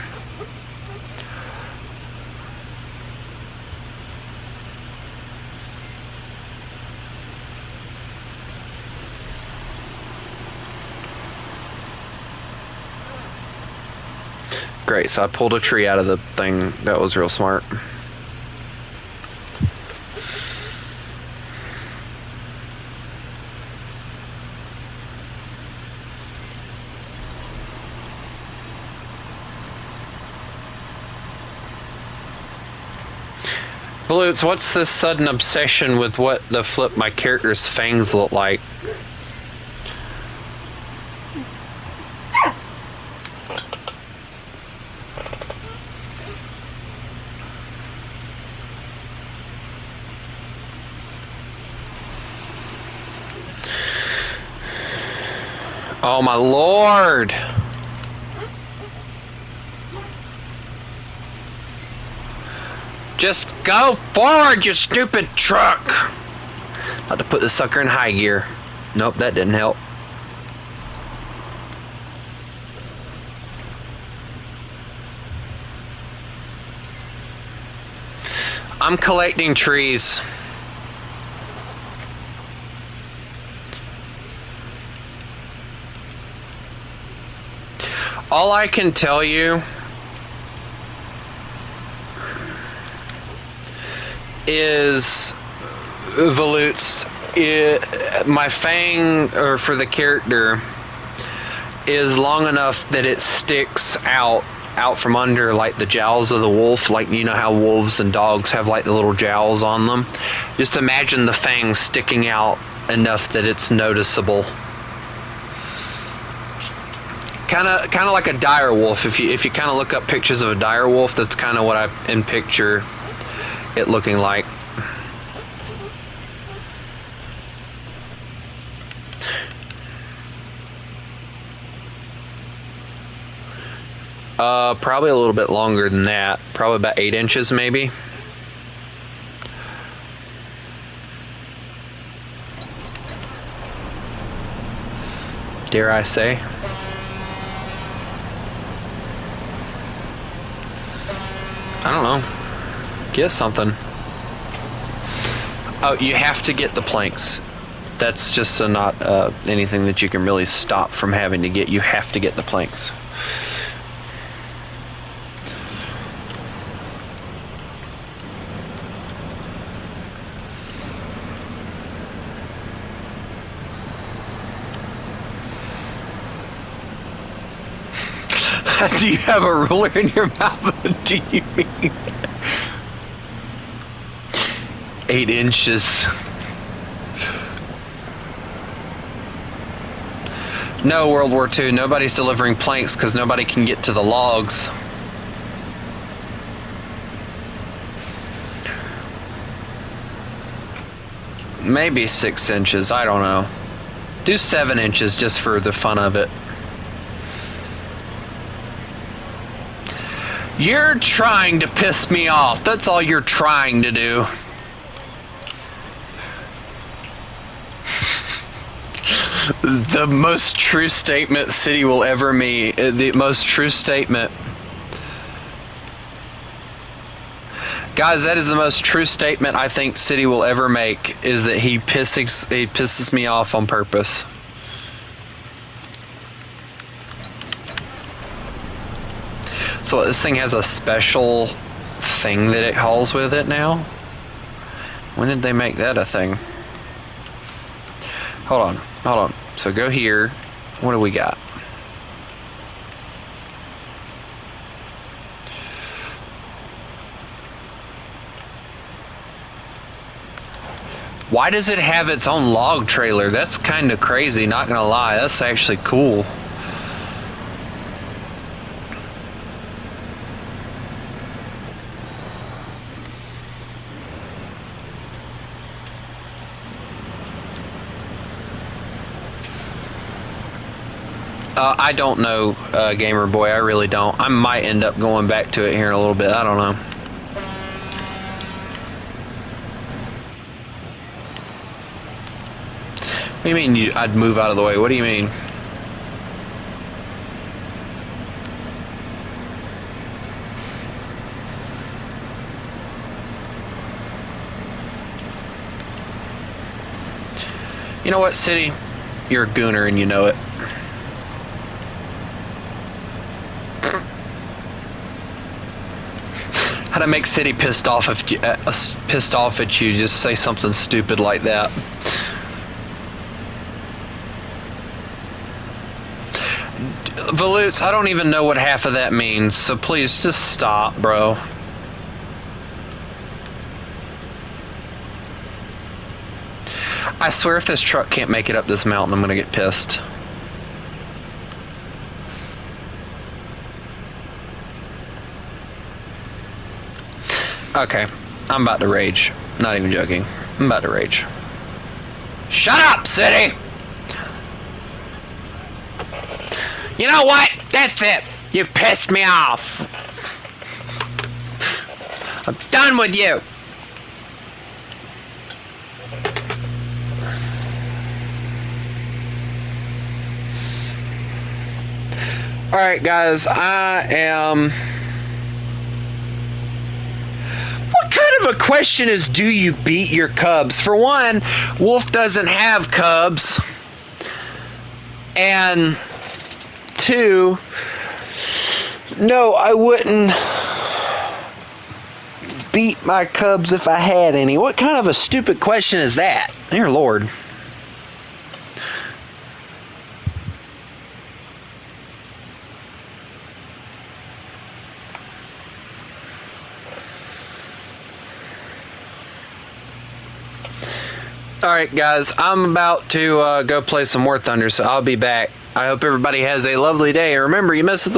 Great, so I pulled a tree out of the thing. That was real smart. Baloots, what's this sudden obsession with what the flip my character's fangs look like? Oh my lord! Just go forward, you stupid truck! About to put the sucker in high gear. Nope, that didn't help. I'm collecting trees. All I can tell you is, Volutes, my fang, or for the character, is long enough that it sticks out from under like the jowls of the wolf. Like, you know how wolves and dogs have like the little jowls on them. Just imagine the fangs sticking out enough that it's noticeable. Kind of like a dire wolf. If you kind of look up pictures of a dire wolf, that's kind of what I picture it looking like. Probably a little bit longer than that. Probably about 8 inches, maybe. Dare I say? I don't know. Get something. Oh, you have to get the planks. That's just not anything that you can really stop from having to get. You have to get the planks. Do you have a ruler in your mouth? What do you mean? 8 inches. No, World War II. Nobody's delivering planks because nobody can get to the logs. Maybe 6 inches. I don't know. Do 7 inches just for the fun of it. You're trying to piss me off. That's all you're trying to do. The most true statement City will ever make. The most true statement. Guys, that is the most true statement I think City will ever make, is that he pisses me off on purpose. So this thing has a special thing that it hauls with it now? When did they make that a thing? Hold on. So go here. What do we got? Why does it have its own log trailer? That's kind of crazy, not gonna lie. That's actually cool. I don't know, Gamer Boy. I really don't. I might end up going back to it here in a little bit. I don't know. What do you mean I'd move out of the way? What do you mean? You know what, City? You're a gooner and you know it. How to make City pissed off at you? Just say something stupid like that. Volutes, I don't even know what half of that means, so please just stop, bro. I swear if this truck can't make it up this mountain, I'm gonna get pissed. Okay, I'm about to rage. Not even joking. I'm about to rage. Shut up, City! You know what? That's it. You pissed me off. I'm done with you. Alright, guys, I am... What kind of a question is, do you beat your cubs? For one, Wolf doesn't have cubs. And... two, no, I wouldn't beat my Cubs if I had any. What kind of a stupid question is that? Dear Lord. Alright guys, I'm about to go play some more Thunder, so I'll be back. I hope everybody has a lovely day. And remember, you mess with the